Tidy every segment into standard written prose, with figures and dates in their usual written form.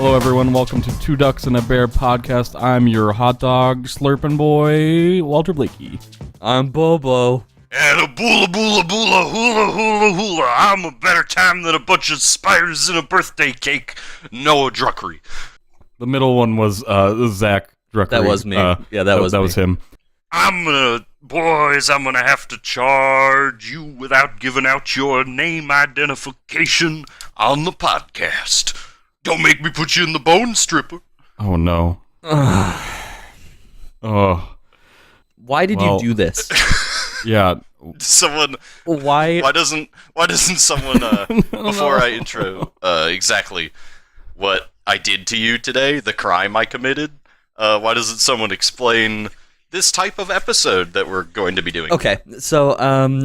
Hello, everyone. Welcome to Two Ducks and a Bear podcast. I'm your hot dog slurping boy, Walter Blakey. I'm Bobo. And a boola boola boola hula hula hula. I'm a better time than a bunch of spiders in a birthday cake. Noah Druckery. The middle one was Zach Druckery. That was me. That was him. I'm gonna have to charge you without giving out your name identification on the podcast. Don't make me put you in the bone stripper. Oh, no. Oh. Why did you do this? Yeah. Someone. Why? Why doesn't someone before I intro exactly what I did to you today, the crime I committed? Why doesn't someone explain this type of episode that we're going to be doing? Okay, so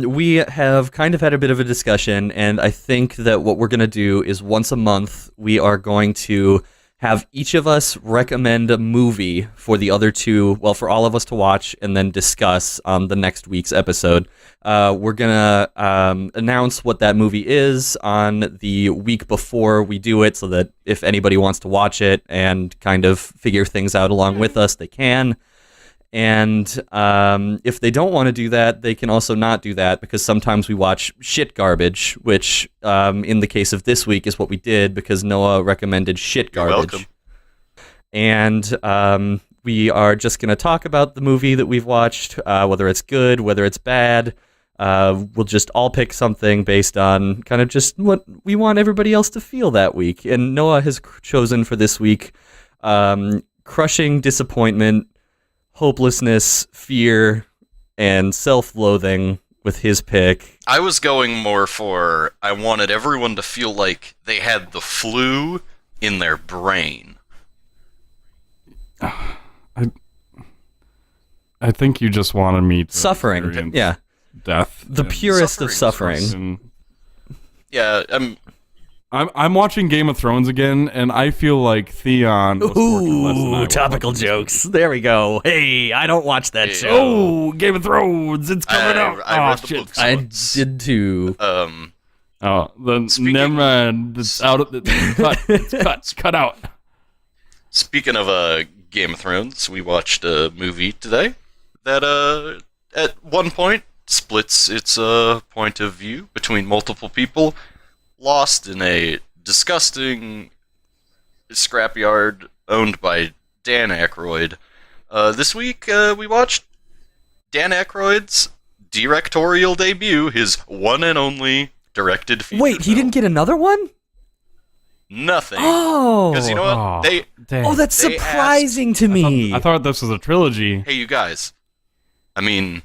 we have kind of had a bit of a discussion, and I think that what we're going to do is once a month we are going to have each of us recommend a movie for the other two, well, for all of us to watch and then discuss on the next week's episode. We're going to announce what that movie is on the week before we do it, so that if anybody wants to watch it and kind of figure things out along with us, they can. And if they don't want to do that, they can also not do that, because sometimes we watch shit garbage, which in the case of this week is what we did, because Noah recommended shit garbage. You're welcome. And we are just going to talk about the movie that we've watched, whether it's good, whether it's bad. We'll just all pick something based on kind of just what we want everybody else to feel that week. And Noah has chosen for this week crushing disappointment, hopelessness, fear, and self-loathing with his pick. I was going more for, I wanted everyone to feel like they had the flu in their brain. I think you just wanted me to Suffering, experience yeah. death. The and purest of suffering. and Yeah, I'm watching Game of Thrones again, and I feel like Theon was working less than I Ooh, was topical watching jokes. There we go. Hey, I don't watch that Yeah. show. Oh, Game of Thrones! It's coming out. I read the shit. books I once. did too. Oh, then Speaking- never mind. It's out of the cut. It's cut out. Speaking of Game of Thrones, we watched a movie today that at one point splits its point of view between multiple people, lost in a disgusting scrapyard owned by Dan Aykroyd. This week we watched Dan Aykroyd's directorial debut, his one and only directed feature Wait, he film. didn't get another one? Nothing. Oh. Because you know what? That's they surprising to me. I thought this was a trilogy. Hey, you guys. I mean,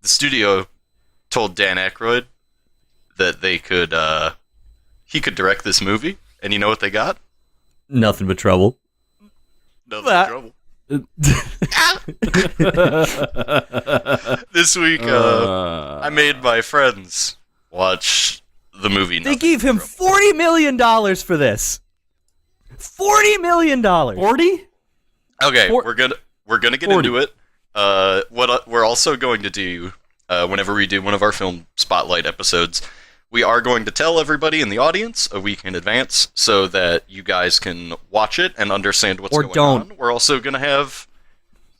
the studio told Dan Aykroyd that he could direct this movie, and you know what they got? Nothing but trouble. Nothing but trouble. This week, I made my friends watch the movie. They gave him $40 million for this. $40 million. 40? Okay, we're gonna get 40. into it. What we're also going to do, whenever we do one of our film spotlight episodes, we are going to tell everybody in the audience a week in advance so that you guys can watch it and understand what's going on. We're also going to have...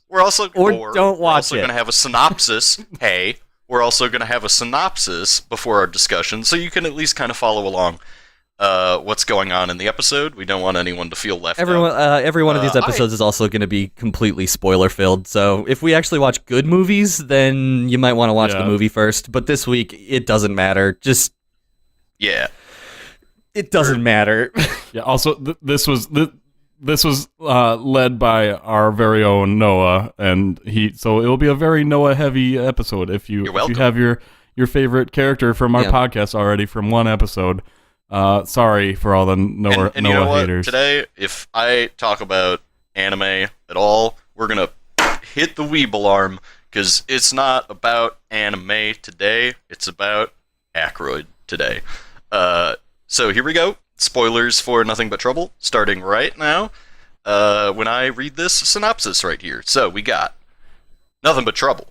We're also going to have a synopsis. Hey, we're also going to have a synopsis before our discussion, so you can at least kind of follow along what's going on in the episode. We don't want anyone to feel left out. Every one of these episodes is also going to be completely spoiler-filled, so if we actually watch good movies, then you might want to watch the movie first, but this week, it doesn't matter. Just... Yeah. It doesn't matter. Yeah. Also, this was led by our very own Noah, and so it'll be a very Noah heavy episode. If you have your favorite character from our podcast already from one episode, sorry for all the Noah and you know what? haters. Today, if I talk about anime at all, we're gonna hit the weeb alarm, because it's not about anime today. It's about Aykroyd today. So here we go. Spoilers for Nothing But Trouble, starting right now. When I read this synopsis right here. So we got Nothing But Trouble.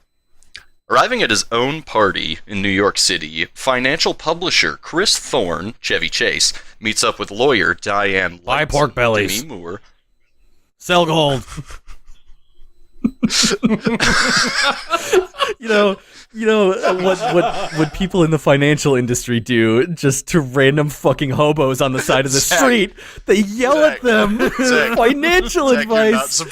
Arriving at his own party in New York City, financial publisher Chris Thorne, Chevy Chase, meets up with lawyer Diane Buy pork bellies. Demi Moore. Sell gold. You know what people in the financial industry do just to random fucking hobos on the side of the street? They yell at them financial advice.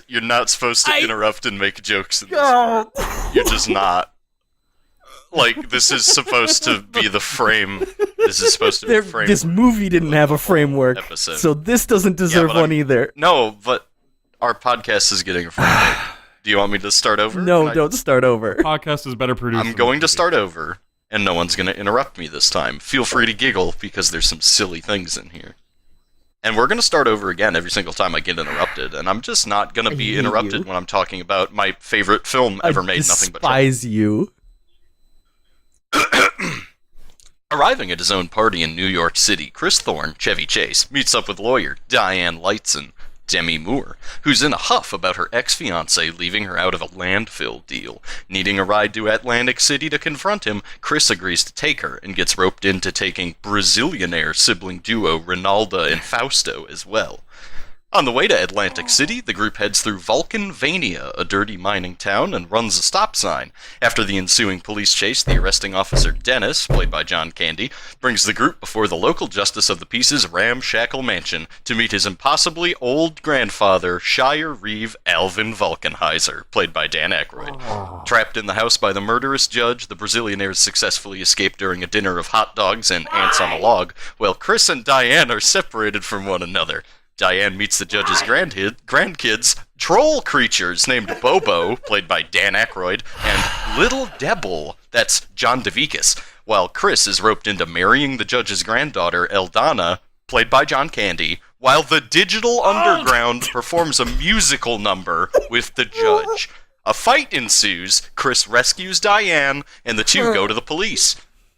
You're not supposed to interrupt and make jokes in this. You're just not. Like, this is supposed to be the frame. This is supposed to be the frame. This movie didn't have a framework, so this doesn't deserve one either. No, but our podcast is getting a framework. Do you want me to start over? No, don't start over. Podcast is better produced. I'm going to start over, and no one's going to interrupt me this time. Feel free to giggle, because there's some silly things in here. And we're going to start over again every single time I get interrupted, and I'm just not going to be interrupted when I'm talking about my favorite film ever made, Nothing But Trouble. I despise you. Arriving at his own party in New York City, Chris Thorne, Chevy Chase, meets up with lawyer Diane Lightson, Demi Moore, who's in a huff about her ex-fiancé leaving her out of a landfill deal. Needing a ride to Atlantic City to confront him, Chris agrees to take her and gets roped into taking Brazilianaire sibling duo Ronaldo and Fausto as well. On the way to Atlantic City, the group heads through Vulcanvania, a dirty mining town, and runs a stop sign. After the ensuing police chase, the arresting officer Dennis, played by John Candy, brings the group before the local justice of the peace's ramshackle mansion to meet his impossibly old grandfather, Shire Reeve Alvin Vulcanheiser, played by Dan Aykroyd. Trapped in the house by the murderous judge, the Brazilianaires successfully escape during a dinner of hot dogs and ants on a log, while Chris and Diane are separated from one another. Diane meets the judge's grandkids, troll creatures named Bobo, played by Dan Aykroyd, and Little Devil, that's John DeVikis, while Chris is roped into marrying the judge's granddaughter, Eldana, played by John Candy, while the Digital Underground performs a musical number with the judge. A fight ensues, Chris rescues Diane, and the two go to the police.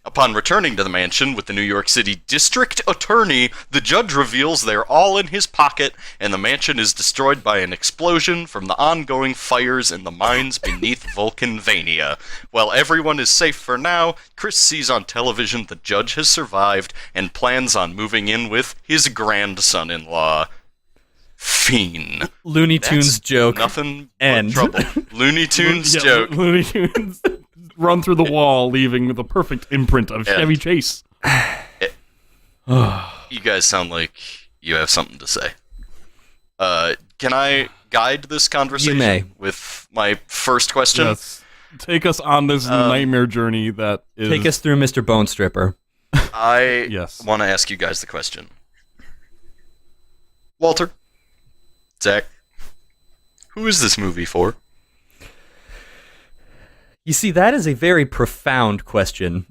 Upon returning to the mansion with the New York City District Attorney, the judge reveals they're all in his pocket, and the mansion is destroyed by an explosion from the ongoing fires in the mines beneath Vulcanvania. While everyone is safe for now, Chris sees on television the judge has survived and plans on moving in with his grandson-in-law, Fiend. Looney Tunes joke. Nothing but End. trouble. Looney Tunes joke. Looney Tunes. Run through the wall, leaving the perfect imprint of Chevy Chase. You guys sound like you have something to say. Can I guide this conversation with my first question? Yes. Take us on this nightmare journey that is... Take us through Mr. Bone Stripper. I want to ask you guys the question. Walter, Zach, who is this movie for? You see, that is a very profound question,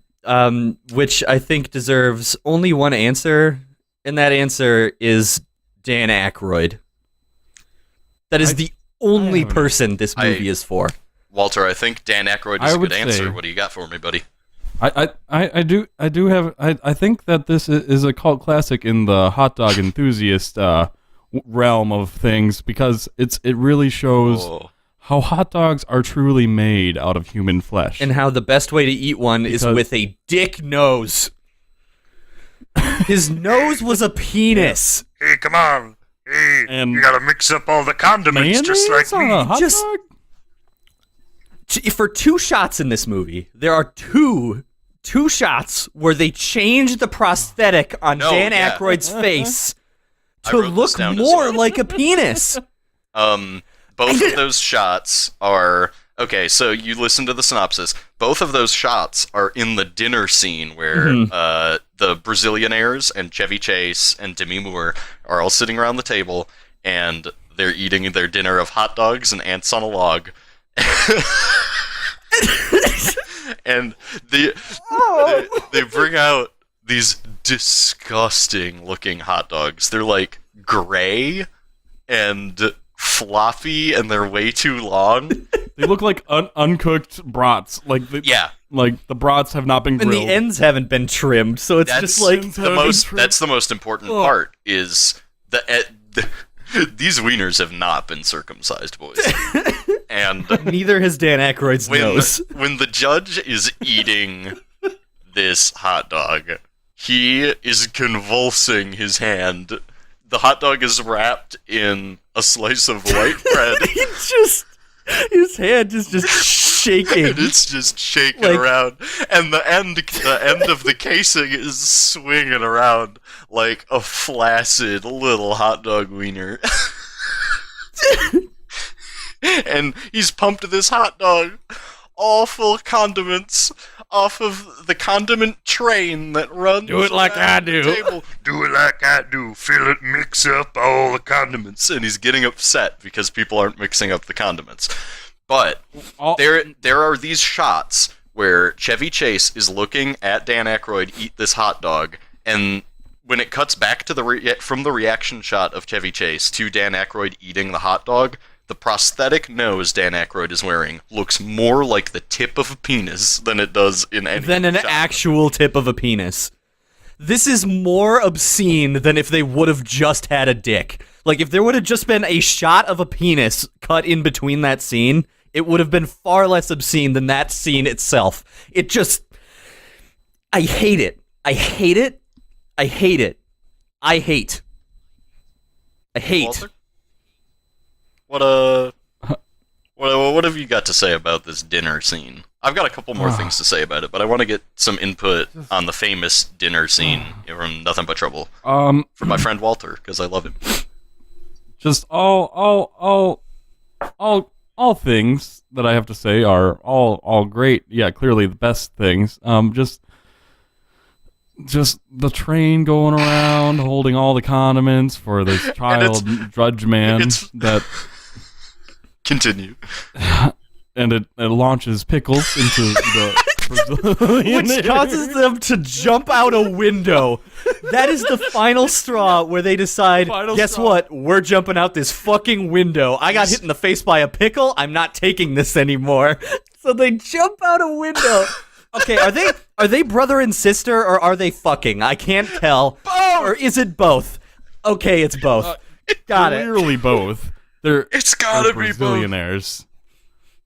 which I think deserves only one answer, and that answer is Dan Aykroyd. That is the only person this movie is for. Walter, I think Dan Aykroyd is a good answer. What do you got for me, buddy? I do have. I think that this is a cult classic in the hot dog enthusiast realm of things, because it really shows how hot dogs are truly made out of human flesh. And how the best way to eat one is with a dick nose. His nose was a penis. Hey, come on. Hey, you gotta mix up all the condiments just like me. For 2 shots in this movie, there are two shots where they change the prosthetic on Dan Aykroyd's face to look more like a penis. Both of those shots are... Okay, so you listen to the synopsis. Both of those shots are in the dinner scene where the Brazilianaires and Chevy Chase and Demi Moore are all sitting around the table, and they're eating their dinner of hot dogs and ants on a log. And they bring out these disgusting looking hot dogs. They're like gray and floppy, and they're way too long. They look like uncooked brats. Like the brats have not been grilled. And the ends haven't been trimmed, so it's just like that's the most important part is these wieners have not been circumcised, boys. And And neither has Dan Aykroyd's nose. When the judge is eating this hot dog, he is convulsing his hand. The hot dog is wrapped in a slice of white bread. His hand is just shaking. And it's just shaking around. And the end of the casing is swinging around like a flaccid little hot dog wiener. And he's pumped this hot dog, all full of condiments, off of the condiment train that runs. Do it like I do. Do it like I do. Fill it, mix up all the condiments. And he's getting upset because people aren't mixing up the condiments. But there are these shots where Chevy Chase is looking at Dan Aykroyd eat this hot dog, and when it cuts back to from the reaction shot of Chevy Chase to Dan Aykroyd eating the hot dog, the prosthetic nose Dan Aykroyd is wearing looks more like the tip of a penis than it does in any than an actual tip of a penis. This is more obscene than if they would have just had a dick. Like, if there would have just been a shot of a penis cut in between that scene, it would have been far less obscene than that scene itself. It just... I hate it. I hate it. I hate it. I hate. I hate. Walter? What have you got to say about this dinner scene? I've got a couple more things to say about it, but I want to get some input on the famous dinner scene from Nothing But Trouble from my friend Walter, because I love him. Just all things that I have to say are all great. Yeah, clearly the best things. Just the train going around holding all the condiments for this child drudge man that. Continue. And it launches pickles into the Brazilian which causes them to jump out a window. That is the final straw where they decide, guess what? We're jumping out this fucking window. I got hit in the face by a pickle. I'm not taking this anymore. So they jump out a window. Okay, are they brother and sister, or are they fucking? I can't tell. Both! Or is it both? Okay, it's both. Got it. Clearly both. It's gotta be billionaires.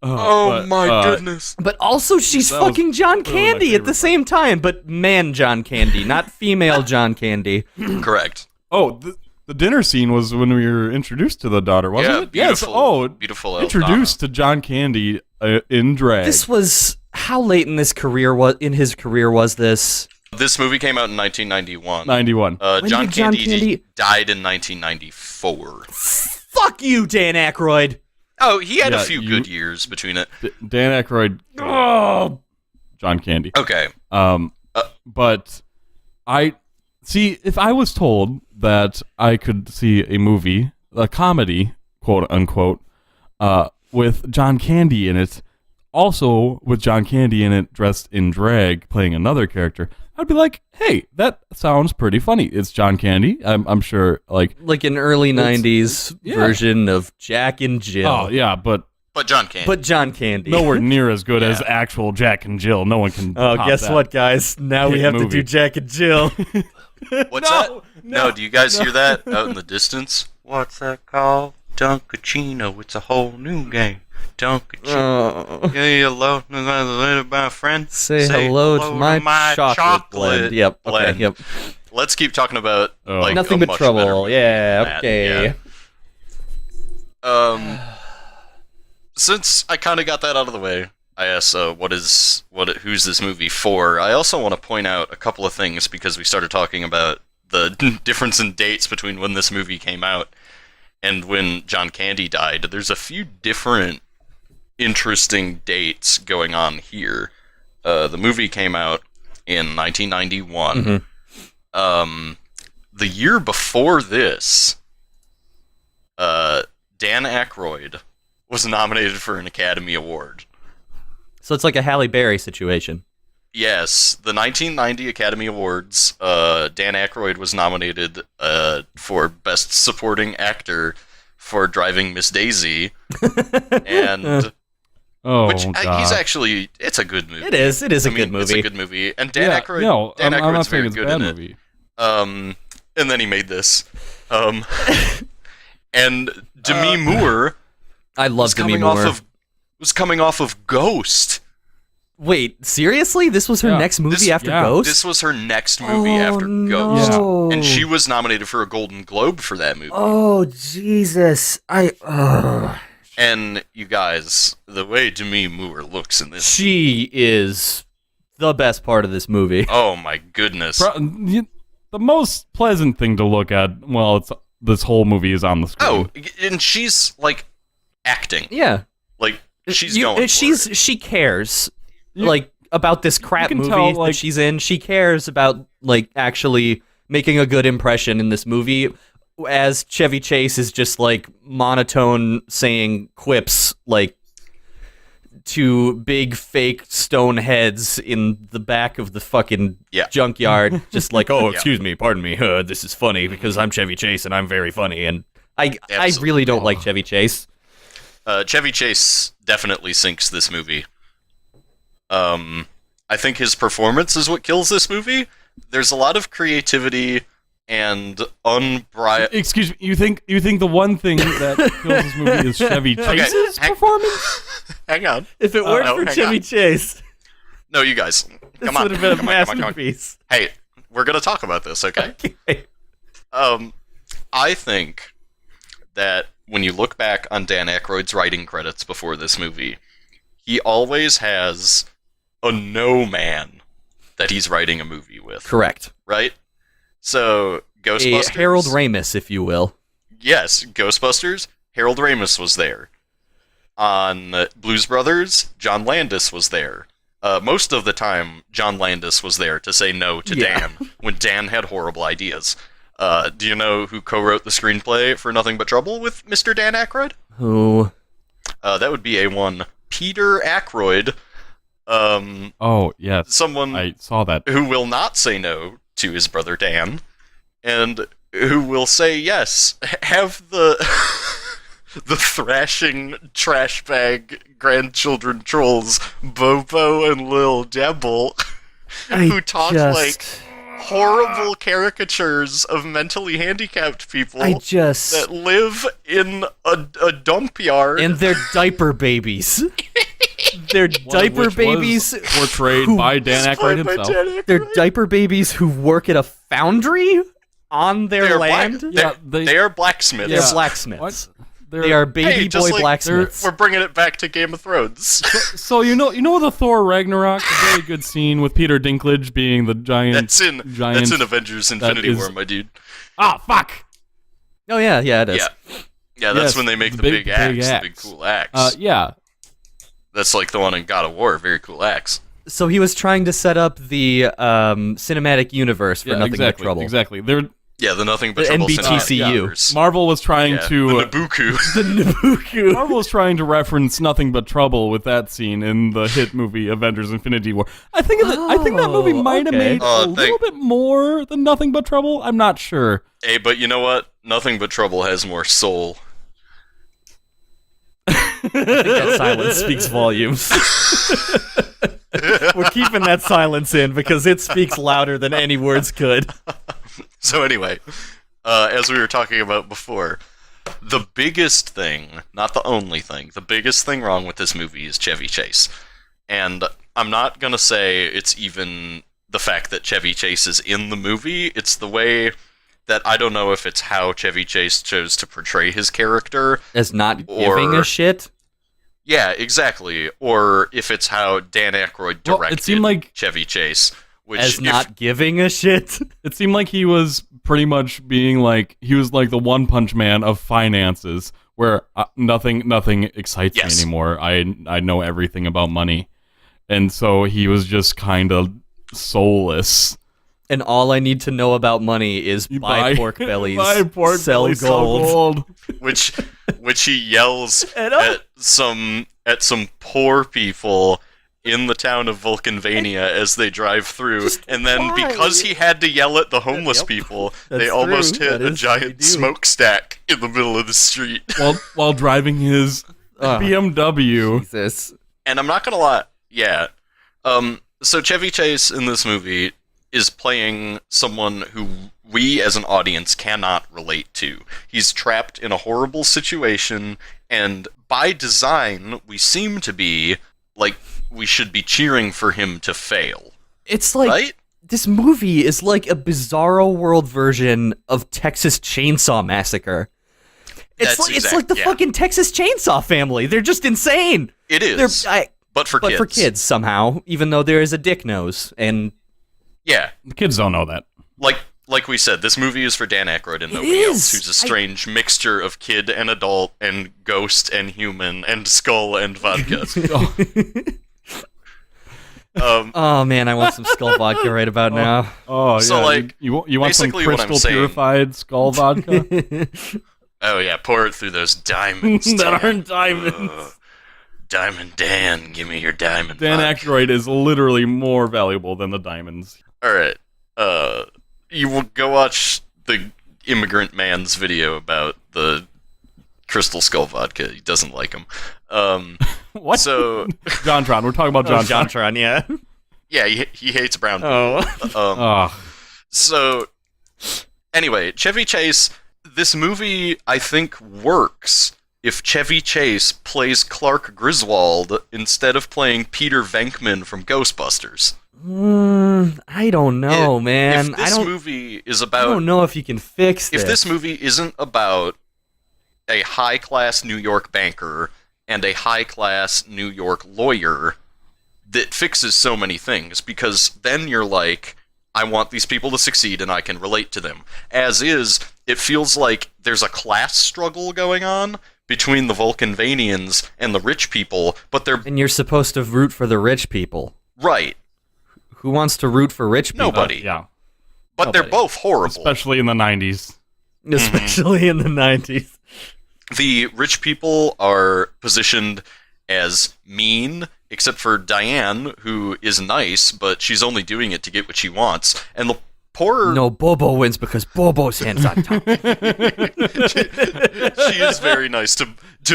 My goodness. But also she's fucking John Candy at the same time, but man John Candy, not female John Candy. Correct. Oh, the dinner scene was when we were introduced to the daughter, wasn't it? Beautiful, yes. Oh, beautiful. Introduced to John Candy in drag. This was how late in his career was this? This movie came out in 1991. 91. John Candy died in 1994. Fuck you, Dan Aykroyd. Oh, he had a few good years between it. Dan Aykroyd. Oh, John Candy. Okay. But I see, if I was told that I could see a movie, a comedy, quote unquote, with John Candy in it, also with John Candy in it dressed in drag playing another character, I'd be like, hey, that sounds pretty funny. It's John Candy. I'm sure, like an early 90s version of Jack and Jill. Oh, yeah, but John Candy. But John Candy. Nowhere near as good as actual Jack and Jill. No one can guess that. What, guys? Now we have to do Jack and Jill. What's that? No, do you guys hear that out in the distance? What's that called? Dunkachino. It's a whole new game. Dunkachino. Hello, my friend. Say hello to my chocolate blend. Yep. Blend. Okay. Yep. Let's keep talking about Nothing But Trouble. Yeah. Okay. Yeah. Since I kind of got that out of the way, I asked, who's this movie for? I also want to point out a couple of things because we started talking about the difference in dates between when this movie came out and when John Candy died. There's a few different interesting dates going on here. The movie came out in 1991. Mm-hmm. The year before this, Dan Aykroyd was nominated for an Academy Award. So it's like a Halle Berry situation. Yes, the 1990 Academy Awards, Dan Aykroyd was nominated for Best Supporting Actor for Driving Miss Daisy, and he's actually, it's a good movie. It is a good movie. It's a good movie, and Dan Aykroyd's I'm not very saying good in movie. it. And then he made this, and Demi Moore. I love Demi Moore. was coming off of Ghost. Wait, seriously? This was her next movie after Ghost? This was her next movie after Ghost. Yeah. And she was nominated for a Golden Globe for that movie. Oh, Jesus. And you guys, the way Demi Moore looks in this... She is the best part of this movie. Oh, my goodness. The most pleasant thing to look at, this whole movie is on the screen. Oh, and she's, like, acting. Yeah. Like, she cares. About this crap movie that she's in. She cares about, actually making a good impression in this movie, as Chevy Chase is just, monotone saying quips, to big fake stone heads in the back of the fucking junkyard, just excuse me, pardon me, this is funny because I'm Chevy Chase and I'm very funny, and I really don't like Chevy Chase. Chevy Chase definitely sinks this movie. I think his performance is what kills this movie. There's a lot of creativity and Excuse me, you think the one thing that kills this movie is Chevy Chase's performance? Hang on. If it weren't for Chevy Chase. No, you guys. Come on. This would have been a masterpiece. Hey, we're going to talk about this, okay? I think that when you look back on Dan Aykroyd's writing credits before this movie, he always has a no man that he's writing a movie with. Correct. Right? So, Ghostbusters... A Harold Ramis, if you will. Yes, Ghostbusters, Harold Ramis was there. On Blues Brothers, John Landis was there. Most of the time, John Landis was there to say no to Dan, when Dan had horrible ideas. Do you know who co-wrote the screenplay for Nothing But Trouble with Mr. Dan Aykroyd? Who? That would be one Peter Aykroyd. Oh, yes. Someone I saw that. Who will not say no to his brother Dan, and who will say yes. Have the the thrashing trash bag grandchildren trolls Bobo and Lil Devil, who talk like horrible caricatures of mentally handicapped people that live in a dump yard. And they're diaper babies. They're diaper babies portrayed by Dan Aykroyd himself. They're diaper babies who work at a foundry on their land. They are blacksmiths. They're blacksmiths. They are baby boy blacksmiths. We're bringing it back to Game of Thrones. So you know the Thor Ragnarok, a very good scene with Peter Dinklage being the giant. That's in Avengers: Infinity War, my dude. Ah, fuck. Oh yeah, it is. Yeah, that's when they make the big axe, the big cool axe. Yeah. That's like the one in God of War, very cool axe. So he was trying to set up the cinematic universe for Nothing But Trouble. Exactly. The Nothing But Trouble NBTCU. Marvel was trying to... The Nabucco. The Nabucco. Marvel was trying to reference Nothing But Trouble with that scene in the hit movie Avengers: Infinity War. I think that movie might have made a little bit more than Nothing But Trouble. I'm not sure. Hey, but you know what? Nothing But Trouble has more soul. I think that silence speaks volumes. We're keeping that silence in because it speaks louder than any words could. So anyway, as we were talking about before, the biggest thing, not the only thing, the biggest thing wrong with this movie is Chevy Chase. And I'm not going to say it's even the fact that Chevy Chase is in the movie. It's the way that I don't know if it's how Chevy Chase chose to portray his character. As not giving a shit? Yeah, exactly. Or if it's how Dan Aykroyd directed Chevy Chase. As not giving a shit? It seemed like he was pretty much being he was like the One Punch Man of finances, where nothing excites me anymore. I know everything about money. And so he was just kind of soulless. And all I need to know about money is buy pork bellies, sell gold. Which he yells at some poor people in the town of Vulcanvania as they drive through, and then because he had to yell at the homeless people, they almost hit a giant smokestack in the middle of the street while driving his BMW. Jesus. And I'm not gonna lie, so Chevy Chase in this movie is playing someone who we as an audience cannot relate to. He's trapped in a horrible situation, and by design, we seem to be like we should be cheering for him to fail. It's like, right? This movie is like a bizarro world version of Texas Chainsaw Massacre. It's like the fucking Texas Chainsaw family. They're just insane. It is. But for kids somehow, even though there is a dick nose. And yeah. The kids don't know that. Like we said, this movie is for Dan Aykroyd and nobody else, who's a strange mixture of kid and adult and ghost and human and skull and vodka. Oh man, I want some skull vodka right about now. Oh yeah, so like you want some crystal purified skull vodka? Oh yeah, pour it through those diamonds. That aren't diamonds. Diamond Dan, give me your diamond. Dan Aykroyd is literally more valuable than the diamonds. All right, you will go watch the immigrant man's video about the crystal skull vodka. He doesn't like them. What? So JonTron. We're talking about JonTron. JonTron, yeah. Yeah, he hates brown people. So anyway, Chevy Chase. This movie, I think, works if Chevy Chase plays Clark Griswold instead of playing Peter Venkman from Ghostbusters. I don't know, man. If this movie is about... I don't know if you can fix this. If this movie isn't about a high-class New York banker and a high-class New York lawyer, that fixes so many things, because then you're like, I want these people to succeed and I can relate to them. As is, it feels like there's a class struggle going on between the Vulcanvanians and the rich people, but they're... And you're supposed to root for the rich people. Right. Who wants to root for rich people? Nobody. Yeah. But Nobody. They're both horrible. Especially in the 90s. Especially in the 90s. The rich people are positioned as mean, except for Diane, who is nice, but she's only doing it to get what she wants. And the poor... No, Bobo wins because Bobo's hands on top. She is very nice to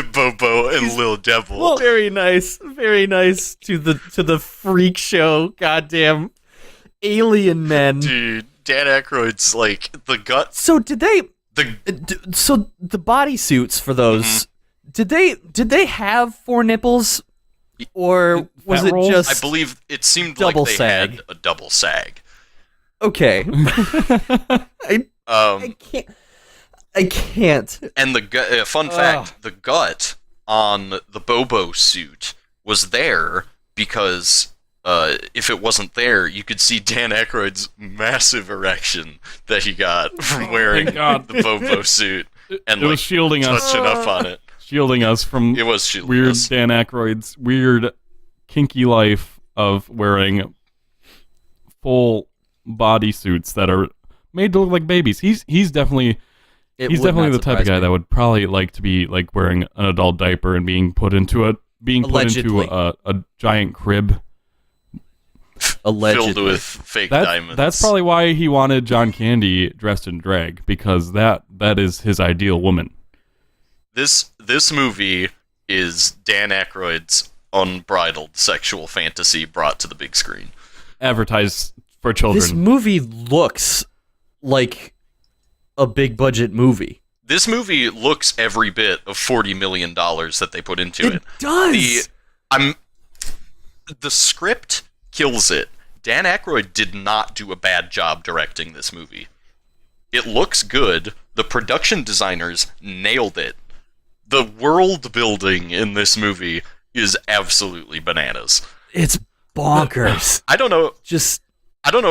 Bobo and Lil Devil. Well, very nice to the freak show. Goddamn alien men. Dude, Dan Aykroyd's like the gut. So did they? So the bodysuits for those. Mm-hmm. Did they have 4 nipples? Or was it just... I believe it seemed like they had a double sag. Okay. I can't. And the fun fact, the gut on the Bobo suit was there because if it wasn't there, you could see Dan Aykroyd's massive erection that he got from wearing the Bobo suit and it was shielding us, touching up on it. Shielding us from Dan Aykroyd's weird, kinky life of wearing full body suits that are made to look like babies. He's definitely the type of guy that would probably like to be like wearing an adult diaper and being put into a giant crib. Allegedly. Filled with fake diamonds. That's probably why he wanted John Candy dressed in drag, because that is his ideal woman. This movie is Dan Aykroyd's unbridled sexual fantasy brought to the big screen. Advertised for children. This movie looks like a big budget movie. This movie looks every bit of $40 million that they put into it. It does! The script kills it. Dan Aykroyd did not do a bad job directing this movie. It looks good. The production designers nailed it. The world building in this movie is absolutely bananas. It's bonkers. I don't know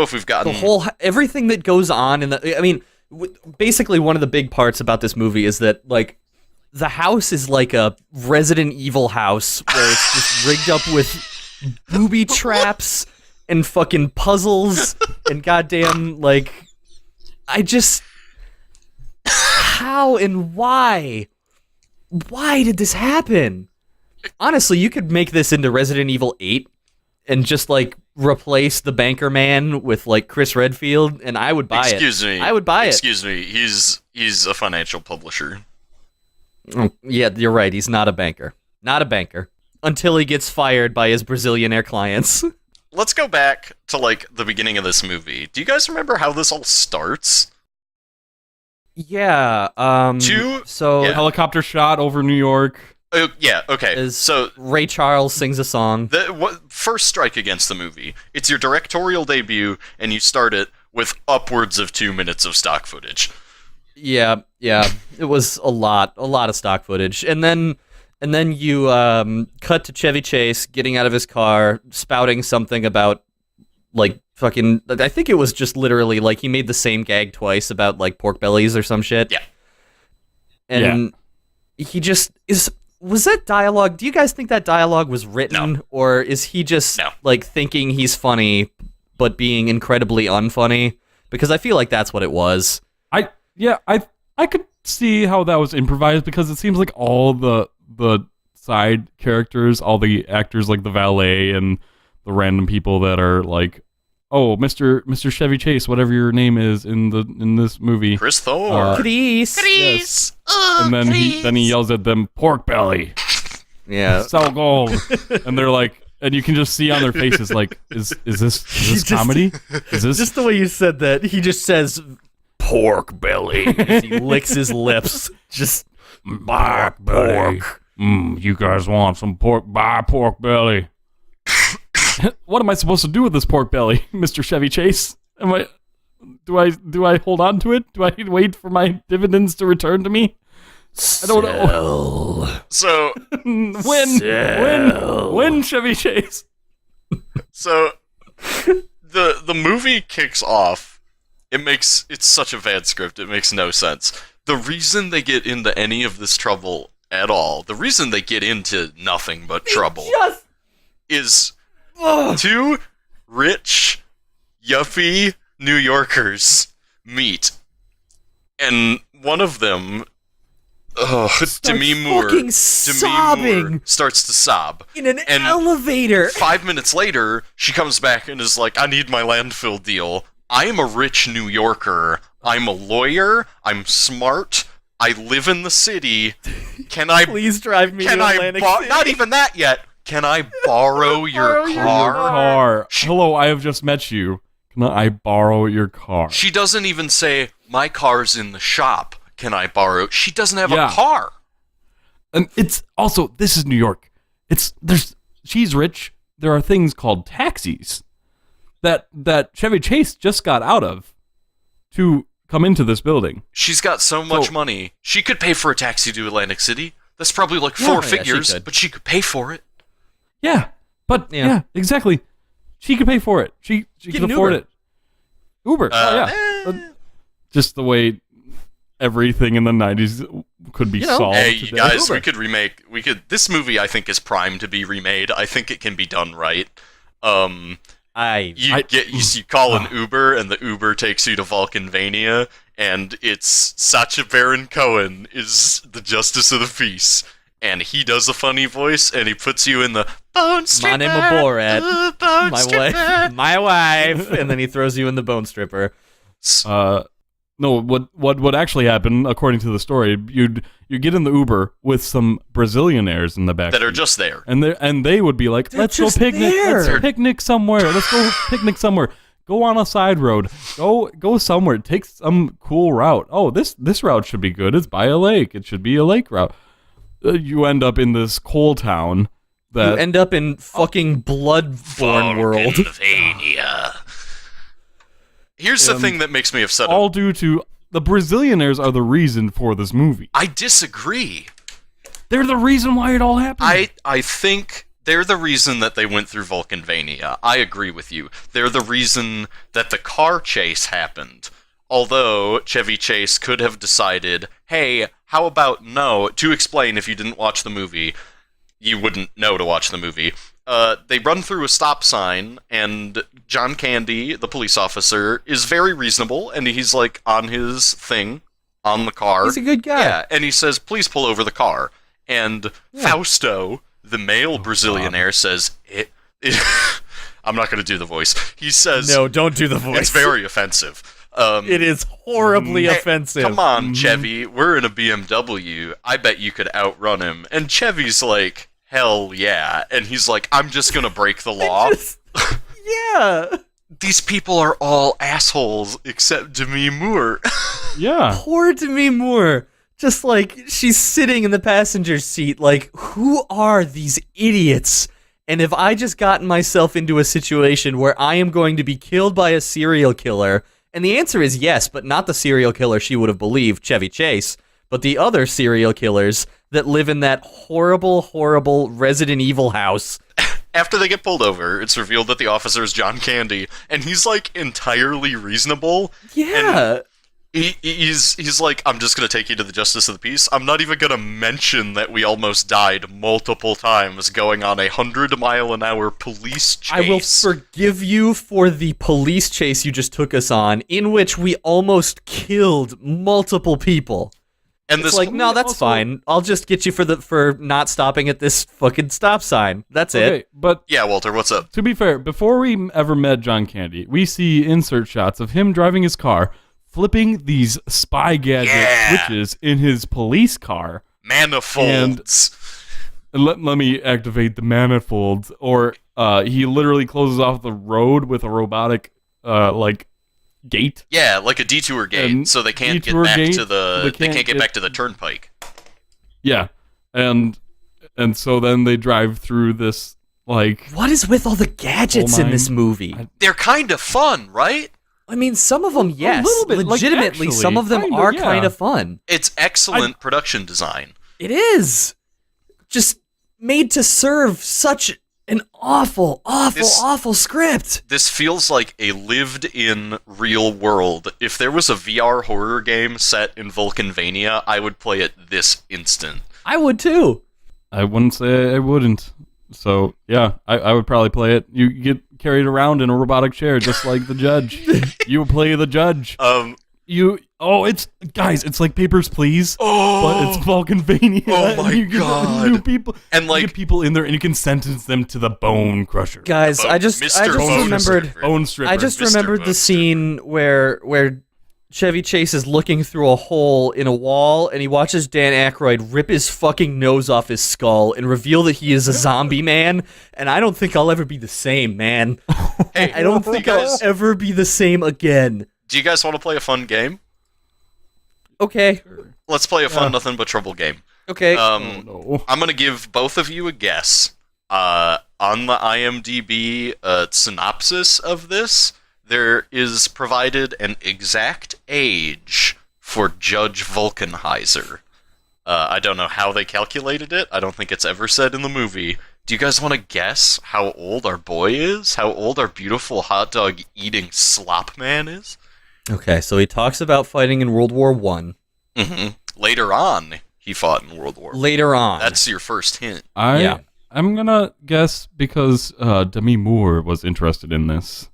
if we've gotten everything that goes on in the. I mean, basically one of the big parts about this movie is that like the house is like a Resident Evil house where it's just rigged up with booby traps and fucking puzzles and goddamn like. How and why? Why did this happen? Honestly, you could make this into Resident Evil 8 and just, like, replace the banker man with, like, Chris Redfield, and I would buy it. Excuse me. I would buy it. Excuse me. He's a financial publisher. Oh, yeah, you're right. He's not a banker. Not a banker. Until he gets fired by his Brazilianaire clients. let's go back to like the beginning of this movie. Do you guys remember how this all starts? Yeah. Helicopter shot over New York. Oh, yeah, okay. So Ray Charles sings a song. First strike against the movie. It's your directorial debut, and you start it with upwards of 2 minutes of stock footage. Yeah. It was a lot of stock footage. And then you cut to Chevy Chase getting out of his car, spouting something about, like, fucking... I think it was just literally, like, he made the same gag twice about, like, pork bellies or some shit. Yeah. And he just is... Was that dialogue... Do you guys think that dialogue was written? No. Or is he just, like, thinking he's funny, but being incredibly unfunny? Because I feel like that's what it was. I could see how that was improvised, because it seems like all the side characters, all the actors, like the valet and the random people that are like, oh, Mr. Chevy Chase, whatever your name is in this movie, Chris Thor, Chris, yes. And then he yells at them, pork belly, sell gold, and they're like, and you can just see on their faces, like, is this comedy? Is this just the way you said that? He just says pork belly. He licks his lips. Just pork belly. You guys want some pork? Buy pork belly. What am I supposed to do with this pork belly, Mr. Chevy Chase? Do I hold on to it? Do I wait for my dividends to return to me? I don't know. So when Chevy Chase. So the movie kicks off. It's such a bad script. It makes no sense. The reason they get into any of this trouble at all, the reason they get into nothing but trouble, is two rich, yuppie New Yorkers meet, and one of them, Demi Moore, starts to sob in an elevator. 5 minutes later, she comes back and is like, "I need my landfill deal. I am a rich New Yorker. I'm a lawyer. I'm smart. I live in the city. Can I please drive me to Atlantic City? Not even that yet. Can I borrow your car? Hello, I have just met you. Can I borrow your car? She doesn't even say, my car's in the shop. Can I borrow? She doesn't have a car. And it's also, this is New York. She's rich. There are things called taxis that Chevy Chase just got out of to come into this building. She's got so much money. She could pay for a taxi to Atlantic City. That's probably like four figures, but she could pay for it. Yeah, but exactly. She could pay for it. She could afford it. Uber. Just the way everything in the 90s could be solved. Hey, you guys, Uber. we could. This movie, I think, is primed to be remade. I think it can be done right. You call an Uber, and the Uber takes you to Vulcanvania, and it's Sacha Baron Cohen is the Justice of the Peace, and he does a funny voice, and he puts you in the bone stripper. My name is Borat. My wife, and then he throws you in the bone stripper. No, what would actually happen, according to the story, you get in the Uber with some Brazilianaires in the back that are just there, and they would be like, let's go picnic, let's picnic somewhere, let's go picnic somewhere, go on a side road, go somewhere, take some cool route. Oh, this route should be good. It's by a lake. It should be a lake route. You end up in this coal town. You end up in fucking Bloodborne world. Here's the thing that makes me upset. All due to the Brazilianaires are the reason for this movie. I disagree. They're the reason why it all happened. I think they're the reason that they went through Vulcanvania. I agree with you. They're the reason that the car chase happened. Although Chevy Chase could have decided, hey, how about to explain if you didn't watch the movie, you wouldn't know to watch the movie. They run through a stop sign, and John Candy, the police officer, is very reasonable, and he's like on his thing on the car. He's a good guy. Yeah, and he says, please pull over the car. And Fausto, the male Brazilianaire, says, I'm not going to do the voice. He says... No, don't do the voice. It's very offensive. It is horribly offensive. Come on, Chevy, we're in a BMW. I bet you could outrun him. And Chevy's like... Hell yeah. And he's like, I'm just gonna break the law. Yeah. These people are all assholes except Demi Moore. Yeah. Poor Demi Moore. Just like, she's sitting in the passenger seat like, who are these idiots? And if I just gotten myself into a situation where I am going to be killed by a serial killer, and the answer is yes, but not the serial killer she would have believed, Chevy Chase, but the other serial killers that live in that horrible, horrible Resident Evil house. After they get pulled over, it's revealed that the officer is John Candy, and he's, like, entirely reasonable. Yeah. He's like, I'm just gonna take you to the Justice of the Peace. I'm not even gonna mention that we almost died multiple times going on a 100-mile-an-hour police chase. I will forgive you for the police chase you just took us on, in which we almost killed multiple people. And it's this like, no, that's fine. I'll just get you for not stopping at this fucking stop sign. That's it. But yeah, Walter, what's up? To be fair, before we ever met John Candy, we see insert shots of him driving his car, flipping these spy gadget switches in his police car. Manifolds. And let me activate the manifolds. Or he literally closes off the road with a robotic gate. Yeah, like a detour gate, and so they can't get back to the they can't get back to the turnpike. Yeah, and so then they drive through this like. What is with all the gadgets in this movie? They're kind of fun, right? I mean, some of them, yes. A little bit, legitimately, like, some of them are kind of fun. It's excellent production design. It is. Just made to serve such an awful script. This feels like a lived-in real world. If there was a VR horror game set in Vulcanvania, I would play it this instant. I would too. I wouldn't say I wouldn't. So, yeah, I would probably play it. You get carried around in a robotic chair, just like the judge. You play the judge. It's like Papers, Please, but it's Vulcanvania. Oh my God. New people, and like, you get people in there, and you can sentence them to the bone crusher. Guys, I just remembered bone stripper. I just remembered the scene where Chevy Chase is looking through a hole in a wall, and he watches Dan Aykroyd rip his fucking nose off his skull and reveal that he is a zombie man, and I don't think I'll ever be the same, man. Hey, I don't think I'll ever be the same again. Do you guys want to play a fun game? Okay. Let's play a fun Nothing But Trouble game. Okay. I'm going to give both of you a guess. On the IMDb synopsis of this, there is provided an exact age for Judge Vulcanheiser. I don't know how they calculated it. I don't think it's ever said in the movie. Do you guys want to guess how old our boy is? How old our beautiful hot dog eating slop man is? Okay, so he talks about fighting in World War I. Mm-hmm. Later on, he fought in World War I. Later on. That's your first hint. I'm going to guess because Demi Moore was interested in this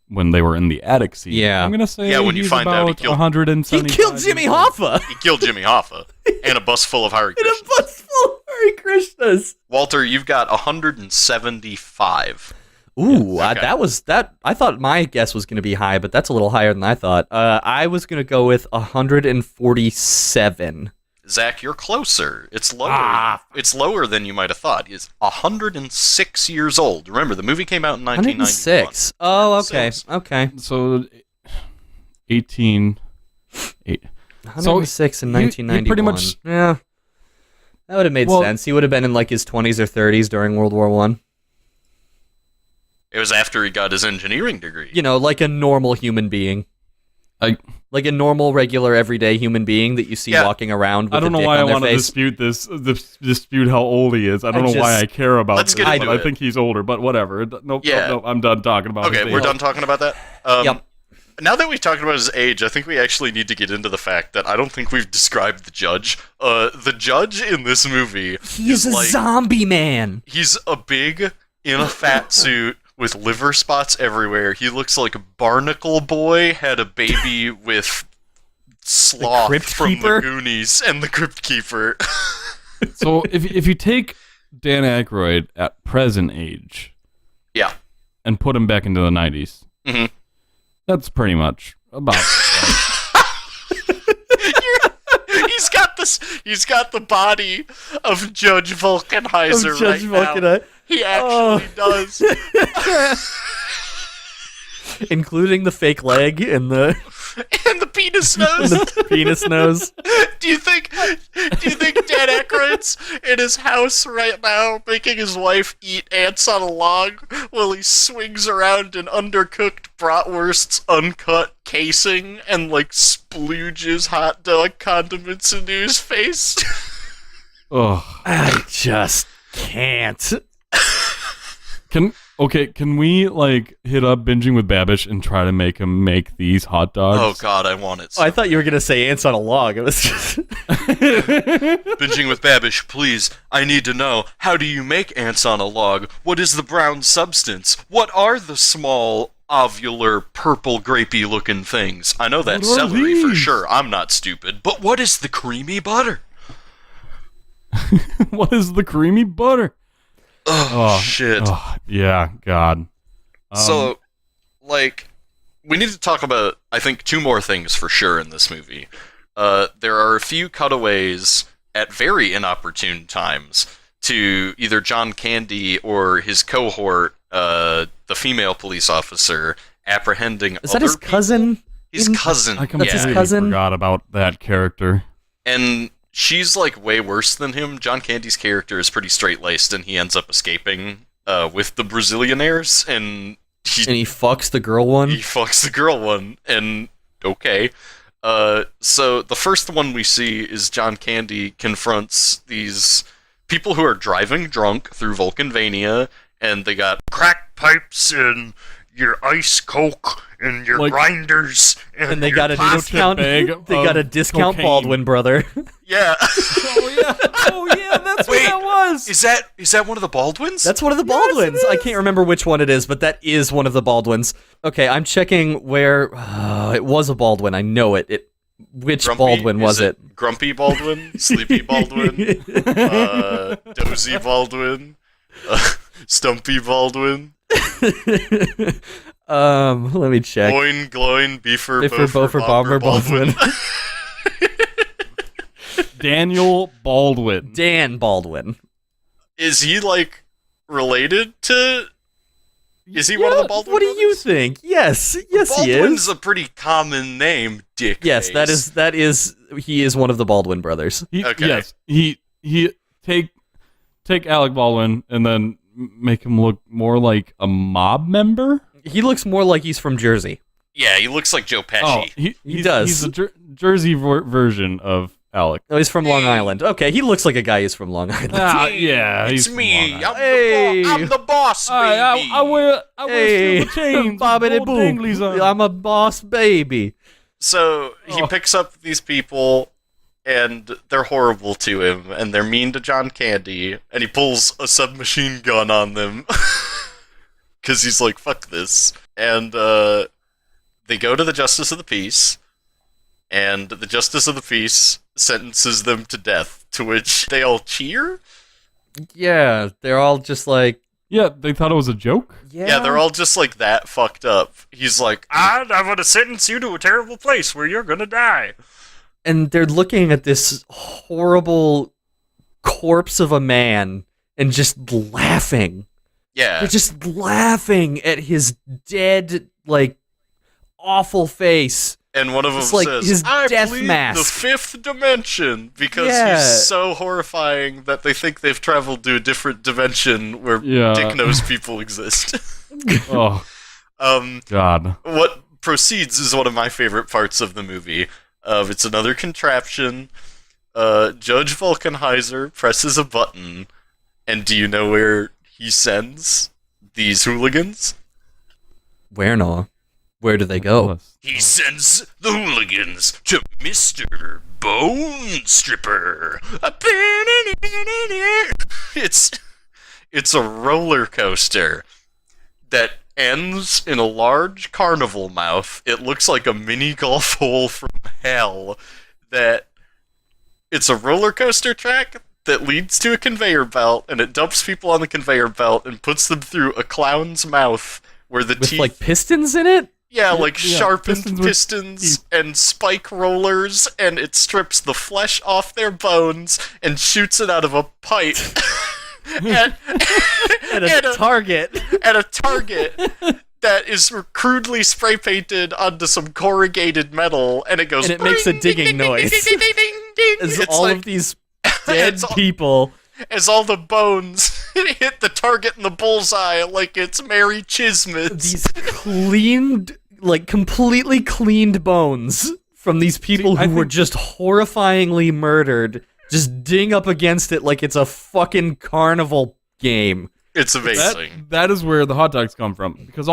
when they were in the attic scene. Yeah. I'm going to say when you find out he killed 175. He killed Jimmy Hoffa. He killed Jimmy Hoffa. And a bus full of Hare Krishnas. And a bus full of Hare Krishnas. Walter, you've got 175. Ooh, okay. I thought my guess was going to be high, but that's a little higher than I thought. I was going to go with 147. Zach, you're closer. It's lower. It's lower than you might have thought. He's 106 years old. Remember, the movie came out in 1991. 106. Oh, okay. Okay. So 106 in 1991. He pretty much, yeah. That would have made sense. He would have been in like his 20s or 30s during World War I. It was after he got his engineering degree. You know, like a normal human being. Like a normal, regular, everyday human being that you see walking around with I don't know why I want to dispute how old he is. I don't know why I care about this, but I think he's older, but whatever. Nope, I'm done talking about it. Okay, we're done talking about that? Yep. Now that we've talked about his age, I think we actually need to get into the fact that I don't think we've described the judge. The judge in this movie is a zombie man. He's a big, in a fat suit, with liver spots everywhere. He looks like Barnacle Boy had a baby with Sloth from the Goonies and the Crypt Keeper. So if you take Dan Aykroyd at present age, and put him back into the 90s, that's pretty much about. He's got the body of Judge Vulcanheiser now. He actually does. including the fake leg and the penis nose. the penis nose. Do you think Dan Aykroyd's in his house right now making his wife eat ants on a log while he swings around an undercooked bratwurst's uncut casing and like splooges hot dog condiments into his face? Oh, I just can't. Can we like hit up Binging with Babish and try to make him make these hot dogs? Oh God, I want it. So I thought you were gonna say ants on a log. It was just Binging with Babish, please. I need to know, how do you make ants on a log? What is the brown substance? What are the small, ovular, purple, grapey looking things? I know that's celery for sure. I'm not stupid. But what is the creamy butter? What is the creamy butter? Oh, shit. Oh, yeah, God. So, like, we need to talk about, I think, 2 more things for sure in this movie. There are a few cutaways at very inopportune times to either John Candy or his cohort, the female police officer, apprehending Is that his cousin? His cousin. I completely his cousin? forgot about that character. And she's, like, way worse than him. John Candy's character is pretty straight-laced, and he ends up escaping with the Brazilianaires, and he fucks the girl one? He fucks the girl one, and okay. So the first one we see is John Candy confronts these people who are driving drunk through Vulcanvania, and they got Crack pipes and your ice coke and your grinders and they got a discount. They got a discount cocaine. Baldwin brother. Yeah. Oh yeah, that's what that was. Is that one of the Baldwins? That's one of the Baldwins. Yes, I can't remember which one it is, but that is one of the Baldwins. Okay, I'm checking where it was a Baldwin. I know it. Which Grumpy? Baldwin was it? Grumpy Baldwin, Sleepy Baldwin, Dozy Baldwin, Stumpy Baldwin. Let me check. Loin, gloin, beefer, bofer, bomber, Baldwin. Daniel Baldwin. Dan Baldwin. Is he, like, related to... Is he one of the Baldwin What do brothers? you think? Yes, he is. Baldwin's a pretty common name, dick. Yes, that is. He is one of the Baldwin brothers. Okay. Yes, he take Alec Baldwin and then make him look more like a mob member. He looks more like he's from Jersey. Yeah, he looks like Joe Pesci. Oh, he does. He's a Jersey version of Alec. Oh, he's from Long Island. Okay, he looks like a guy who's from Long Island. Yeah, it's he's me. I'm the boss, baby. I wear silver chains. Bobbity boo. I'm a boss, baby. So he picks up these people, and they're horrible to him, and they're mean to John Candy, and he pulls a submachine gun on them because he's like, "Fuck this!" And they go to the Justice of the Peace. And the Justice of the Peace sentences them to death, to which they all cheer? Yeah, they're all just like... Yeah, they thought it was a joke? Yeah, they're all just like that fucked up. He's like, I want to sentence you to a terrible place where you're gonna die. And they're looking at this horrible corpse of a man and just laughing. Yeah. They're just laughing at his dead, like, awful face. And one of them like says, his I death plead mask. the fifth dimension, because he's so horrifying that they think they've traveled to a different dimension where dick nose people exist. Oh, God. What proceeds is one of my favorite parts of the movie. It's another contraption. Judge Vulcanheiser presses a button, and do you know where he sends these hooligans? Where no? Where do they go? He sends the hooligans to Mr. Bone Stripper. It's a roller coaster that ends in a large carnival mouth. It looks like a mini golf hole from hell. It's a roller coaster track that leads to a conveyor belt, and it dumps people on the conveyor belt and puts them through a clown's mouth where the teeth... like pistons in it? Yeah, like sharpened pistons and spike rollers, and it strips the flesh off their bones and shoots it out of a pipe at a target. At a target that is crudely spray painted onto some corrugated metal, and it goes. And it makes a digging noise. As all of these dead people. As all the bones hit the target in the bullseye like it's Mary Chismet. These cleaned, like completely cleaned bones from these people who were just horrifyingly murdered, just ding up against it like it's a fucking carnival game. It's amazing. That is where the hot dogs come from, because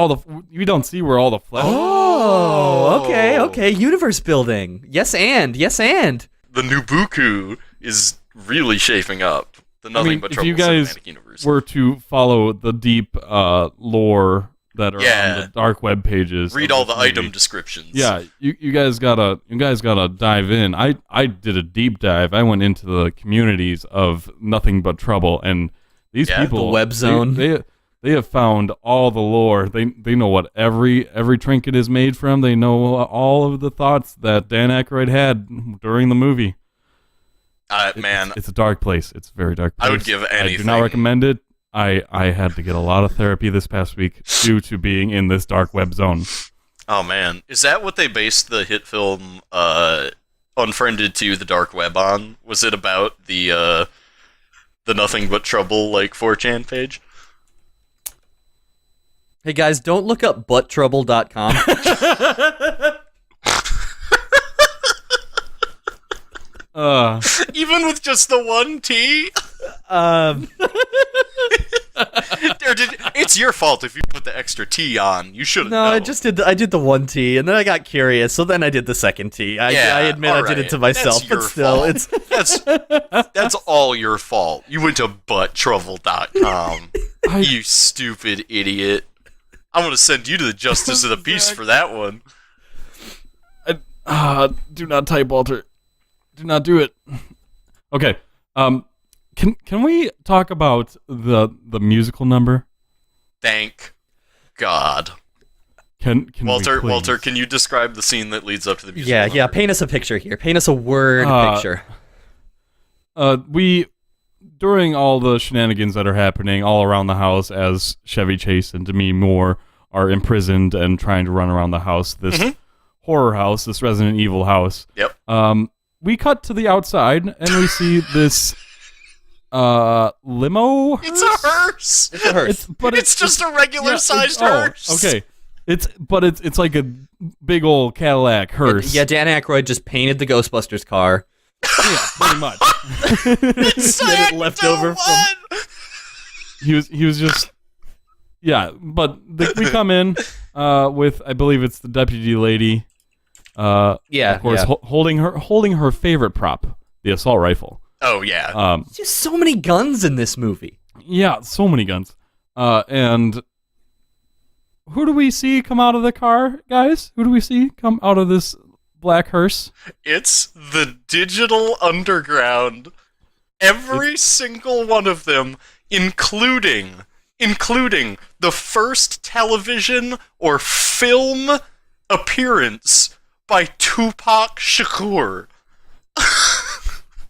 you don't see where all the flesh. Oh, okay. Universe building. Yes, and. The Nubuku is really shaping up. The Nothing But Trouble cinematic universe. If you guys were to follow the deep lore that are on the dark web pages, read all the item descriptions. Yeah, you guys gotta dive in. I did a deep dive. I went into the communities of Nothing But Trouble, and these people, the web zone, they have found all the lore. They know what every trinket is made from. They know all of the thoughts that Dan Aykroyd had during the movie. It's a dark place. It's a very dark place. I would give anything. I do not recommend it. I had to get a lot of therapy this past week due to being in this dark web zone. Oh man, is that what they based the hit film Unfriended to the Dark Web on? Was it about the Nothing But Trouble 4chan page? Hey guys, don't look up butttrouble.com. Even with just the one T? It's your fault if you put the extra T on. You shouldn't know. I did the one T, and then I got curious, so then I did the second T. I admit I did it to myself, but still, that's all your fault. You went to butttrouble.com. You stupid idiot. I'm gonna send you to the Justice of the Peace for that one. Do not type, Walter. Do not do it. Okay. Can we talk about the musical number? Thank God. Can Walter, we Walter, can you describe the scene that leads up to the musical number? Yeah. Paint us a picture here. Paint us a word picture. We, during all the shenanigans that are happening all around the house as Chevy Chase and Demi Moore are imprisoned and trying to run around the house, this horror house, this Resident Evil house. Yep. We cut to the outside and we see this limo hearse? It's a hearse. It's a hearse. It's just a regular sized hearse. Okay. It's like a big old Cadillac hearse. Yeah, Dan Aykroyd just painted the Ghostbusters car. Yeah, pretty much. It's left over from. He was just. Yeah, but we come in with, I believe it's the deputy lady. Of course, holding her favorite prop, the assault rifle. Oh yeah. Just so many guns in this movie. Yeah, so many guns. And who do we see come out of the car, guys? Who do we see come out of this black hearse? It's the Digital Underground. Every single one of them, including the first television or film appearance by Tupac Shakur.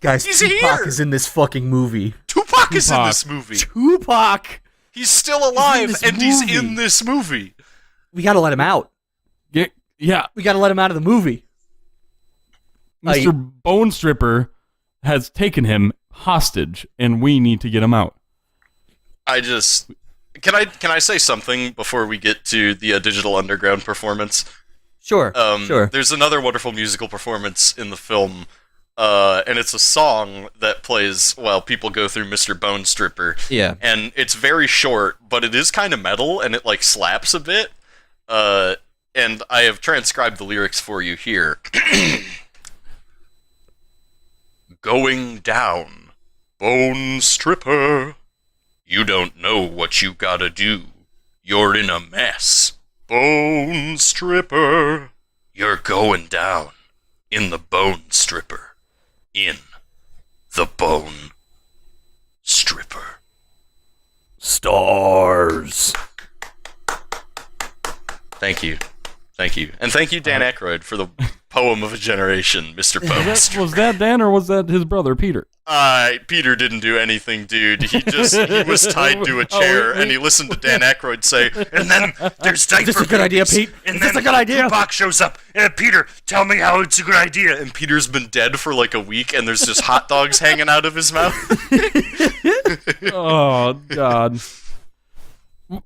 Guys, He's Tupac here. is in this fucking movie. Tupac is in this movie. Tupac! He's still alive, He's in and this he's movie. in this movie. We gotta let him out. Yeah. We gotta let him out of the movie. Mr. Bone Stripper has taken him hostage, and we need to get him out. Can I say something before we get to the Digital Underground performance? Sure, sure. There's another wonderful musical performance in the film, and it's a song that plays while people go through Mr. Bone Stripper. Yeah. And it's very short, but it is kind of metal, and it slaps a bit. And I have transcribed the lyrics for you here. Going down, Bone Stripper. You don't know what you gotta do. You're in a mess. Bone Stripper. You're going down in the Bone Stripper. In the Bone Stripper. Stars. Thank you. And thank you, Dan Aykroyd, for the Poem of a generation, Mr. Post. Was that Dan or was that his brother Peter? Peter didn't do anything, dude. He was tied to a chair and he listened to Dan Aykroyd say, and then there's diaper. Is this a good idea, Pete? And Is then this a good idea? Tupac shows up. Peter, tell me how it's a good idea. and Peter's been dead for like a week and there's just hot dogs hanging out of his mouth. Oh God.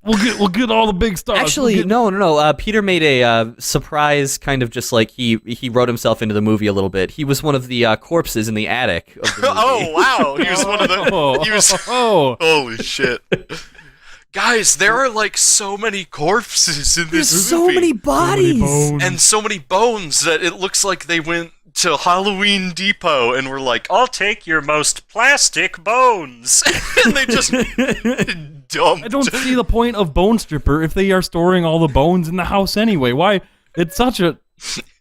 We'll get all the big stars. Actually, no. Peter made a surprise kind of just like he wrote himself into the movie a little bit. He was one of the corpses in the attic of the movie. Oh, wow. He was one of the... He was... Holy shit. Guys, there are like so many corpses in this There's movie. so many bodies. And so many bones that it looks like they went to Halloween Depot and were like, I'll take your most plastic bones. and they just dumped. I don't see the point of Bone Stripper if they are storing all the bones in the house anyway. Why? It's such a...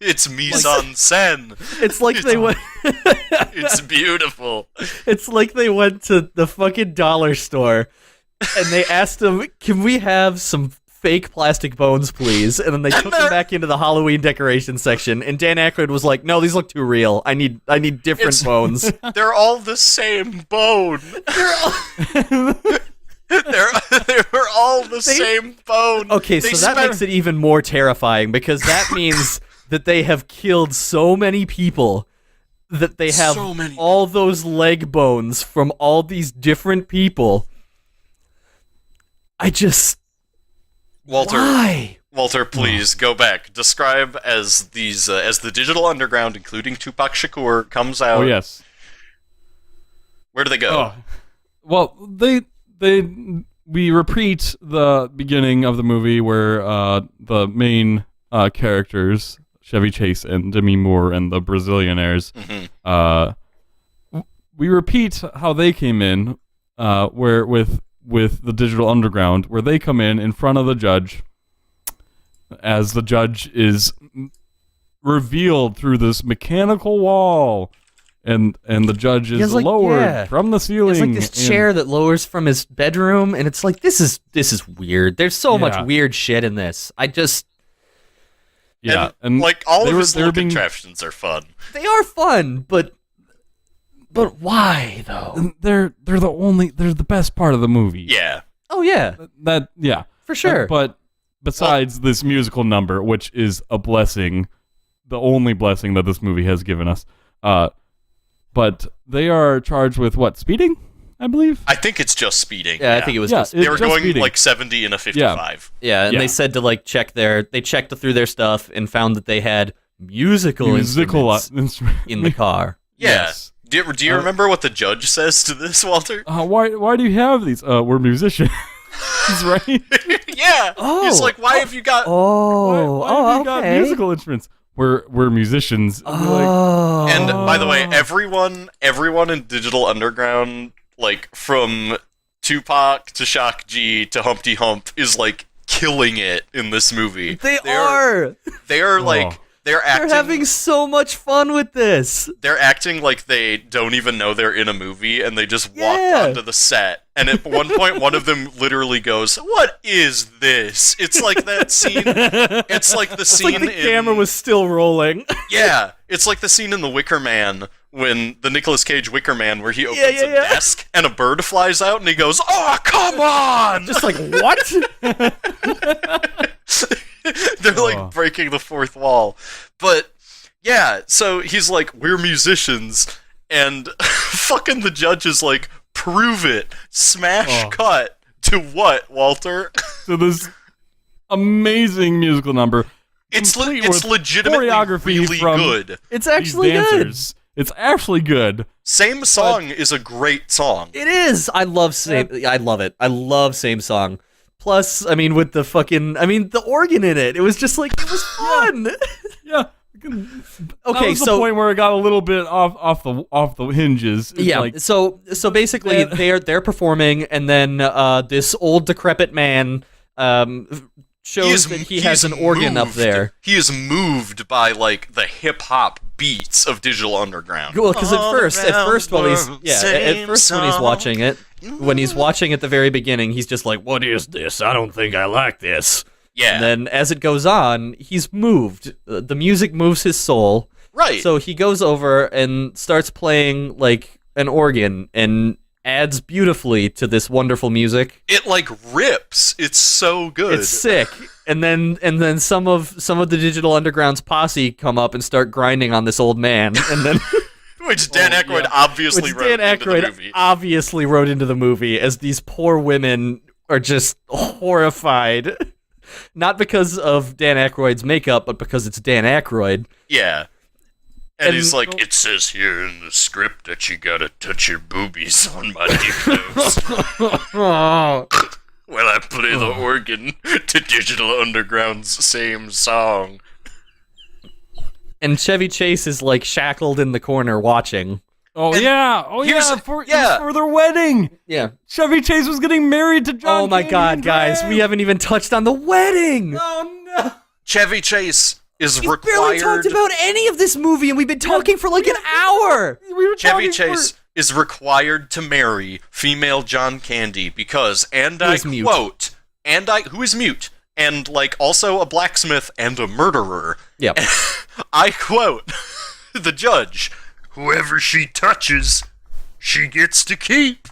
It's mise en scène. It's like they went... It's beautiful. It's like they went to the fucking dollar store and they asked them, can we have some fake plastic bones, please? And then they took them back into the Halloween decoration section, and Dan Aykroyd was like, no, these look too real. I need different bones. They're all the same bone. They're all the same bone. Okay, so that makes it even more terrifying, because that means that they have killed so many people that they have all those leg bones from all these different people. Why? Walter, please go back. Describe as these as the Digital Underground, including Tupac Shakur, comes out. Oh yes. Where do they go? Well, we repeat the beginning of the movie where the main characters, Chevy Chase and Demi Moore and the Brazilianaires, we repeat how they came in, where with the Digital Underground, where they come in front of the judge, as the judge is revealed through this mechanical wall, and the judge is lowered from the ceiling. It's like this chair that lowers from his bedroom, and it's like, this is weird. There's so much weird shit in this. And like all of his little contraptions are fun. They are fun, but why though? They're the best part of the movie. Yeah. Oh yeah. For sure. But besides this musical number, which is a blessing, the only blessing that this movie has given us, but they are charged with what? Speeding, I believe. I think it's just speeding. Yeah, I think it was just. They were going speeding. like 70 in a 55. Yeah, and they said to like they checked through their stuff and found that they had musical instruments in the car. Yeah. Yes. Do you remember what the judge says to this, Walter? Why do you have these? We're musicians, right? Yeah. He's like, why have you got? Why have you got musical instruments? We're musicians. And by the way, everyone in Digital Underground, like from Tupac to Shock G to Humpty Hump, is like killing it in this movie. They are like. They're having so much fun with this. They're acting like they don't even know they're in a movie, and they just walked onto the set. And at one point, one of them literally goes, "What is this?" It's like that scene. It's like the scene. Like the camera was still rolling. Yeah, it's like the scene in The Wicker Man, when the Nicolas Cage Wicker Man, where he opens a desk and a bird flies out, and he goes, "Oh, come on!" Just like, what? They're like breaking the fourth wall. But yeah, so he's like, we're musicians, and fucking the judge is like, prove it. Smash cut to what, Walter? To this amazing musical number. It's legitimately really good. It's actually good. It's actually good. Same Song is a great song. It is. I love it. I love Same Song. Plus, I mean, with the organ in it, it was just like, it was fun. Yeah. Okay, that was the point where it got a little bit off the hinges. Yeah. Like, so basically, they're performing, and then this old decrepit man shows that he has an organ up there. He is moved by like the hip hop beats of Digital Underground. Well, because at first when he's watching it, when he's watching at the very beginning, he's just like, "What is this? I don't think I like this." Yeah. And then as it goes on, he's moved. The music moves his soul. Right. So he goes over and starts playing like an organ and adds beautifully to this wonderful music. It like rips. It's so good. It's sick. And then some of the Digital Underground's posse come up and start grinding on this old man, and then which Dan Aykroyd obviously wrote into the movie. Obviously wrote into the movie, as these poor women are just horrified. Not because of Dan Aykroyd's makeup, but because it's Dan Aykroyd. Yeah. And he's like, it says here in the script that you gotta touch your boobies on my dick nose. While I play the organ to Digital Underground's same song. And Chevy Chase is like shackled in the corner watching. Oh yeah, for their wedding. Yeah, Chevy Chase was getting married to John. Oh my God, guys, we haven't even touched on the wedding. Oh no, Chevy Chase is required. Barely talked about any of this movie, and we've been talking for like an hour. Chevy Chase is required to marry female John Candy because, and I quote, who is mute, and like also a blacksmith and a murderer. Yep. I quote the judge. Whoever she touches, she gets to keep.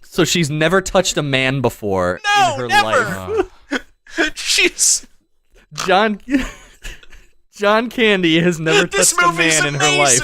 So she's never touched a man before in her life. She's John Candy has never touched a man in her life.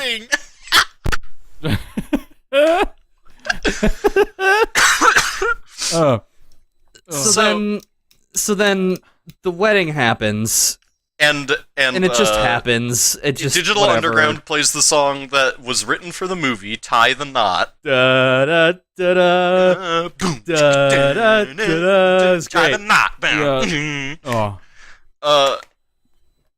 So then the wedding happens. And it just happens. It just Digital Underground plays the song that was written for the movie, "Tie the Knot." Da da da da. Boom. Da da da. It's Tie great. the knot. Oh.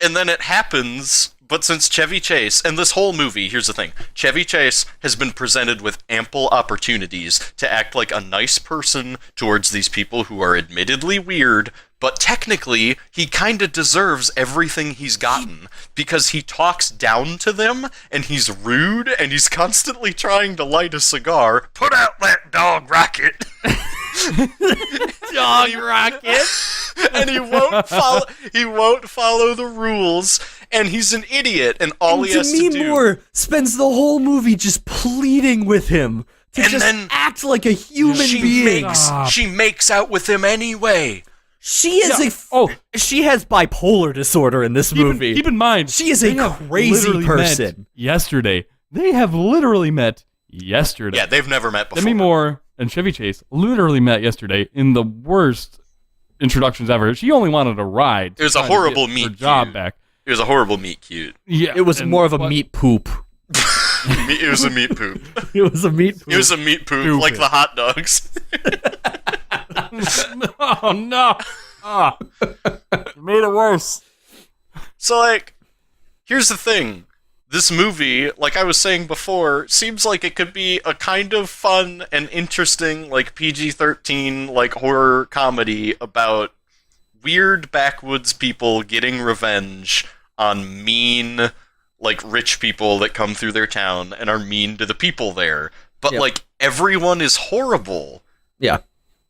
And then it happens, but since Chevy Chase, and this whole movie, here's the thing, Chevy Chase has been presented with ample opportunities to act like a nice person towards these people who are admittedly weird, but technically, he kind of deserves everything he's gotten, because he talks down to them, and he's rude, and he's constantly trying to light a cigar. Put out that dog rocket. Dog rocket. And he won't follow the rules, and he's an idiot, and all he has to do... Demi Moore spends the whole movie just pleading with him to act like a human being. She makes out with him anyway. She is she has bipolar disorder in this movie. Keep in mind, she is a crazy person. Yesterday. They have literally met yesterday. Yeah, they've never met before. Demi Moore and Chevy Chase literally met yesterday in the worst introductions ever. She only wanted a ride. It was a horrible meet cute. Job back. It was a horrible meet cute. Yeah, it was more of a meat poop. It was a meat poop. It was a meat poop. It was a meat poop, like the hot dogs. Oh no! Made it worse. So, like, here's the thing. This movie, like I was saying before, seems like it could be a kind of fun and interesting, like, PG-13, like, horror comedy about weird backwoods people getting revenge on mean, like, rich people that come through their town and are mean to the people there. But, like, everyone is horrible. Yeah.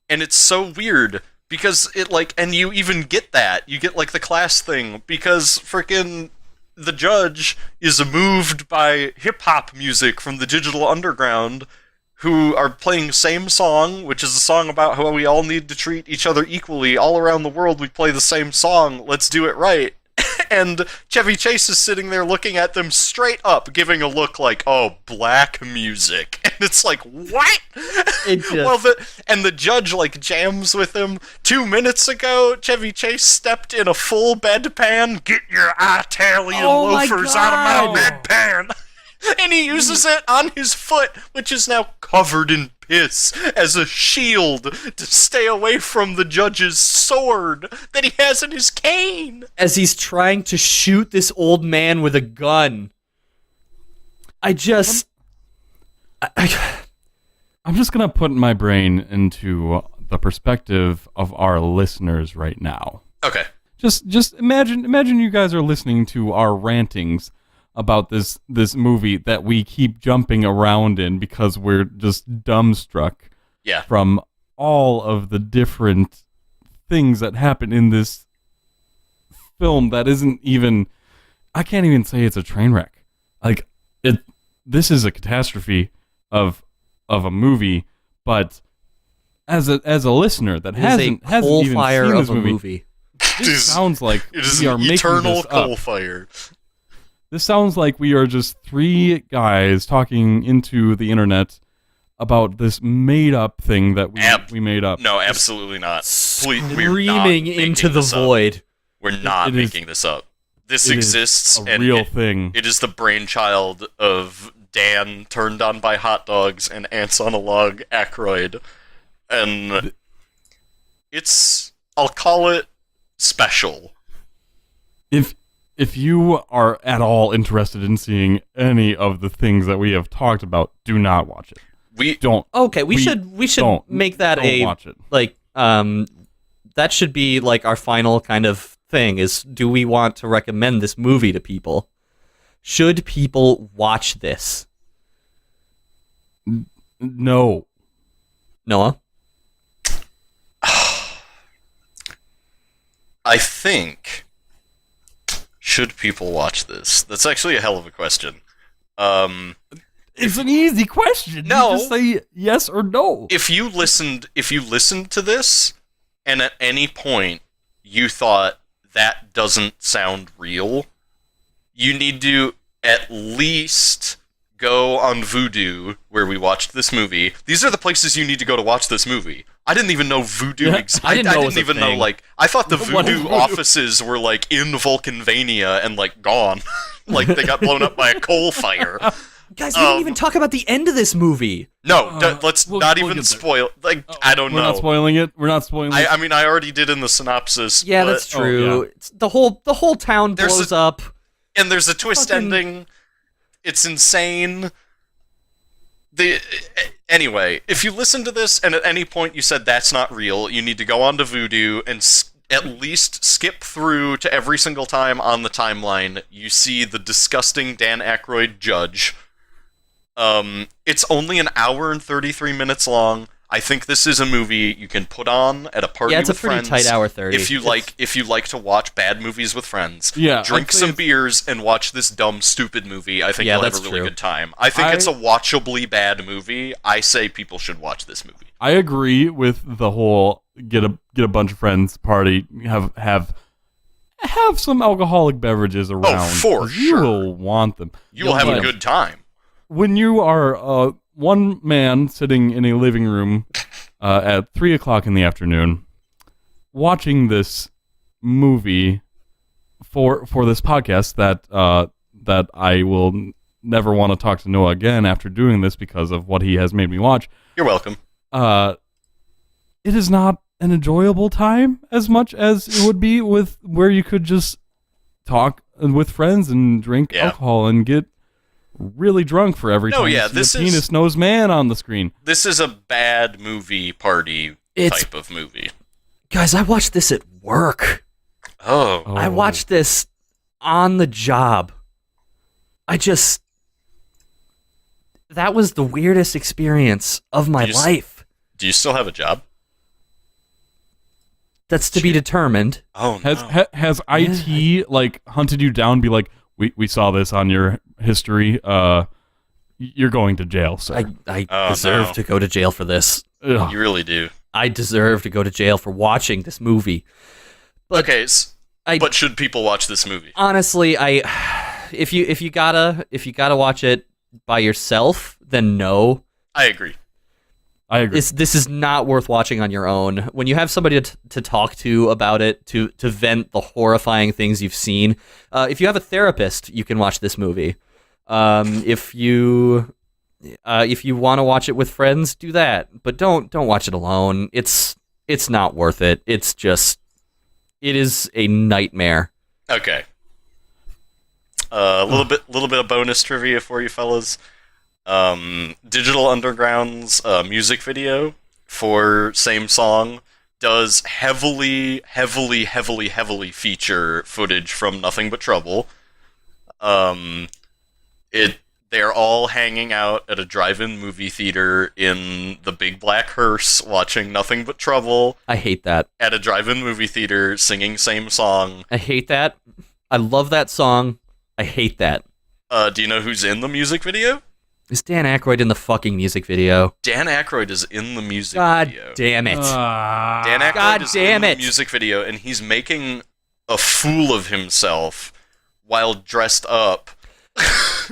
And it's so weird, because it, like, and you even get that. You get, like, the class thing, because frickin' the judge is moved by hip-hop music from the Digital Underground, who are playing same song, which is a song about how we all need to treat each other equally. All around the world, we play the same song. Let's do it right. And Chevy Chase is sitting there looking at them straight up, giving a look like, oh, black music. And it's like, what? Well, the judge, like, jams with him. 2 minutes ago, Chevy Chase stepped in a full bedpan. Get your Italian loafers out of my bedpan. And he uses it on his foot, which is now covered in piss, as a shield to stay away from the judge's sword that he has in his cane. As he's trying to shoot this old man with a gun. I'm just gonna put my brain into the perspective of our listeners right now. Okay. Just imagine you guys are listening to our rantings about this movie that we keep jumping around in because we're just dumbstruck Yeah. from all of the different things that happen in this film that isn't even, I can't even say it's a train wreck. Like, this is a catastrophe of a movie, but as a listener that hasn't even seen this movie. This sounds like it is we are an making eternal this coal up. fire. This sounds like we are just three guys talking into the internet about this made-up thing that we made up. No, absolutely not. Screaming into the void. We're not making this up. This exists. A real thing. It is the brainchild of Dan turned on by hot dogs and ants on a log Aykroyd. And I'll call it special. If you are at all interested in seeing any of the things that we have talked about, do not watch it. We should make that watch it. Like that should be like our final kind of thing is, do we want to recommend this movie to people? Should people watch this? No. Noah? I think, should people watch this? That's actually a hell of a question. It's an easy question. No. You just say yes or no. If you listened to this, and at any point you thought that doesn't sound real, you need to at least go on Vudu, where we watched this movie. These are the places you need to go to watch this movie. I didn't even know Vudu existed. I didn't even know, like, I thought the Vudu offices were, like, in Vulcanvania and, like, gone. Like, they got blown up by a coal fire. Guys, we didn't even talk about the end of this movie. No, let's not even spoil. Like, I don't know. We're not spoiling it. We're not spoiling it. I mean, I already did in the synopsis. Yeah, that's true. It's the whole town blows up. And there's a twist ending. It's insane. Anyway, if you listen to this and at any point you said that's not real, you need to go on to Vudu and at least skip through to every single time on the timeline you see the disgusting Dan Aykroyd judge. It's only an hour and 33 minutes long. I think this is a movie you can put on at a party with friends. Yeah, it's a pretty tight hour 30. If you like to watch bad movies with friends, yeah, drink some beers and watch this dumb, stupid movie. I think you'll have a really good time. I think it's a watchably bad movie. I say people should watch this movie. I agree with the whole get a bunch of friends party, have some alcoholic beverages around. Oh, for sure. You will want them. You will have a good time. When you are one man sitting in a living room at 3 o'clock in the afternoon, watching this movie for this podcast that I will never want to talk to Noah again after doing this because of what he has made me watch. You're welcome. It is not an enjoyable time as much as it would be with where you could just talk with friends and drink alcohol and get really drunk for every time you see a penis-nosed man on the screen. This is a bad movie party type of movie. Guys, I watched this at work. Oh. I watched this on the job. That was the weirdest experience of my life. Do you still have a job? That's to be determined. Oh, no. Has IT like hunted you down? Be like, we saw this on your history. You're going to jail, sir. I deserve to go to jail for this. Ugh. You really do. I deserve to go to jail for watching this movie. But okay, but should people watch this movie? Honestly, if you gotta watch it by yourself, then no. I agree. This is not worth watching on your own. When you have somebody to talk to about it, to vent the horrifying things you've seen, if you have a therapist, you can watch this movie. If you want to watch it with friends, do that. But don't watch it alone. It's not worth it. It is a nightmare. Okay. A little bit of bonus trivia for you fellas. Digital Underground's music video for Same Song does heavily feature footage from Nothing But Trouble. They're all hanging out at a drive-in movie theater in the big black hearse, watching Nothing But Trouble. I hate that. At a drive-in movie theater, singing same song. I hate that. I love that song. I hate that. Do you know who's in the music video? Is Dan Aykroyd in the fucking music video? Dan Aykroyd is in the music video. God damn it. Dan Aykroyd is in the music video, and he's making a fool of himself while dressed up.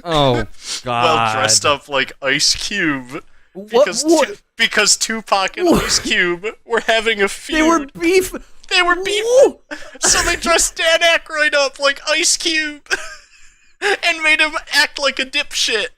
Oh, God. Well, dressed up like Ice Cube. Because Tupac and Ice Cube were having a feud. They were beefing. So they dressed Dan Aykroyd up like Ice Cube and made him act like a dipshit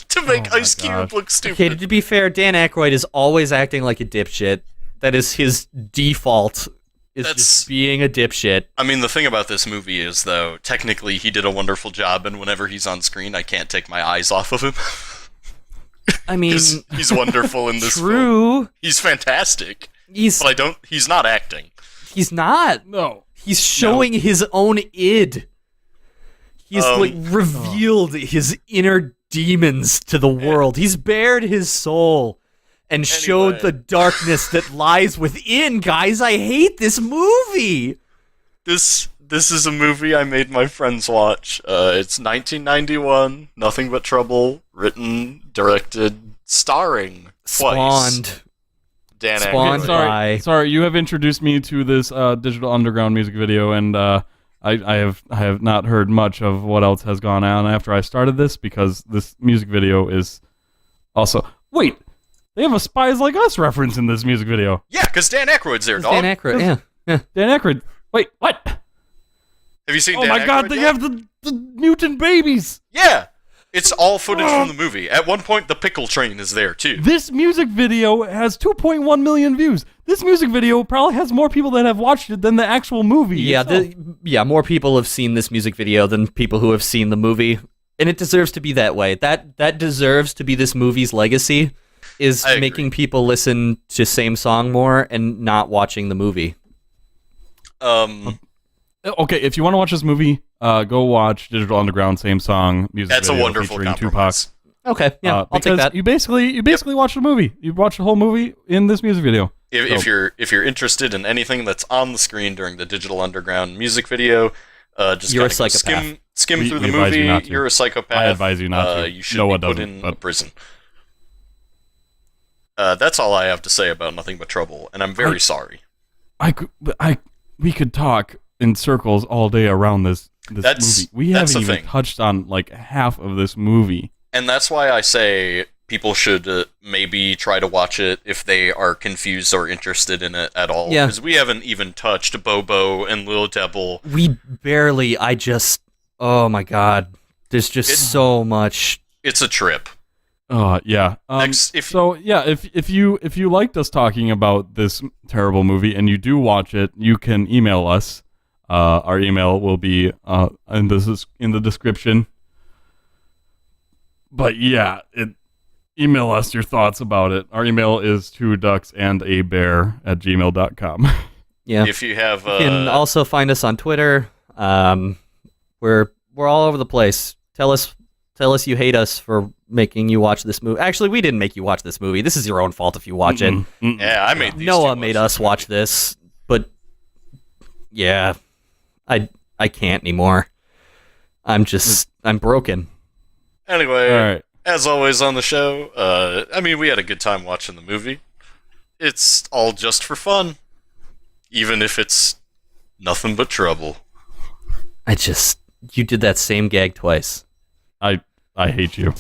to make Ice Cube look stupid. Okay, to be fair, Dan Aykroyd is always acting like a dipshit. That is his default. Just being a dipshit. I mean, the thing about this movie is, though, technically he did a wonderful job, and whenever he's on screen, I can't take my eyes off of him. I mean, he's wonderful in this true. film. He's fantastic. He's not acting. He's not. No. He's showing his own id. He's revealed his inner demons to the world. He's bared his soul. And showed the darkness that lies within, guys. I hate this movie. This is a movie I made my friends watch. It's 1991, Nothing But Trouble, written, directed, starring twice. Dan Aykroyd. Sorry, you have introduced me to this Digital Underground music video, and I have not heard much of what else has gone on after I started this, because this music video is also... Wait! They have a Spies Like Us reference in this music video. Yeah, because Dan Aykroyd's there, dog. Dan Aykroyd, yeah. Dan Aykroyd. Wait, what? Have you seen Dan Aykroyd? Oh my god, they have the mutant babies! Yeah! It's all footage from the movie. At one point, the pickle train is there, too. This music video has 2.1 million views. This music video probably has more people that have watched it than the actual movie. Yeah, more people have seen this music video than people who have seen the movie. And it deserves to be that way. That deserves to be this movie's legacy. Is making people listen to same song more and not watching the movie. Okay, if you want to watch this movie, go watch Digital Underground Same Song music That's video a wonderful featuring compromise. Tupac. Okay, yeah, I'll take that. You basically watch the movie. You watch the whole movie in this music video. If you're interested in anything that's on the screen during the Digital Underground music video, just you're a psychopath. Skim through the movie. You're a psychopath. I advise you not to. You should be put in a prison. That's all I have to say about Nothing But Trouble, and I'm very sorry. We could talk in circles all day around this movie. We haven't even touched on like half of this movie. And that's why I say people should maybe try to watch it if they are confused or interested in it at all. Yeah. Because we haven't even touched Bobo and Lil Devil. We barely, oh my god. There's just so much. It's a trip. Yeah. If you liked us talking about this terrible movie and you do watch it, you can email us. Our email will be in the description. But yeah, email us your thoughts about it. Our email is 2ducksandabear@gmail.com. Yeah. If you have, you can also find us on Twitter. We're all over the place. Tell us you hate us for making you watch this movie. Actually, we didn't make you watch this movie. This is your own fault if you watch it. Yeah, I made these Noah made us watch this, but yeah, I can't anymore. I'm broken. Anyway, all right. As always on the show, we had a good time watching the movie. It's all just for fun, even if it's nothing but trouble. You did that same gag twice. I hate you.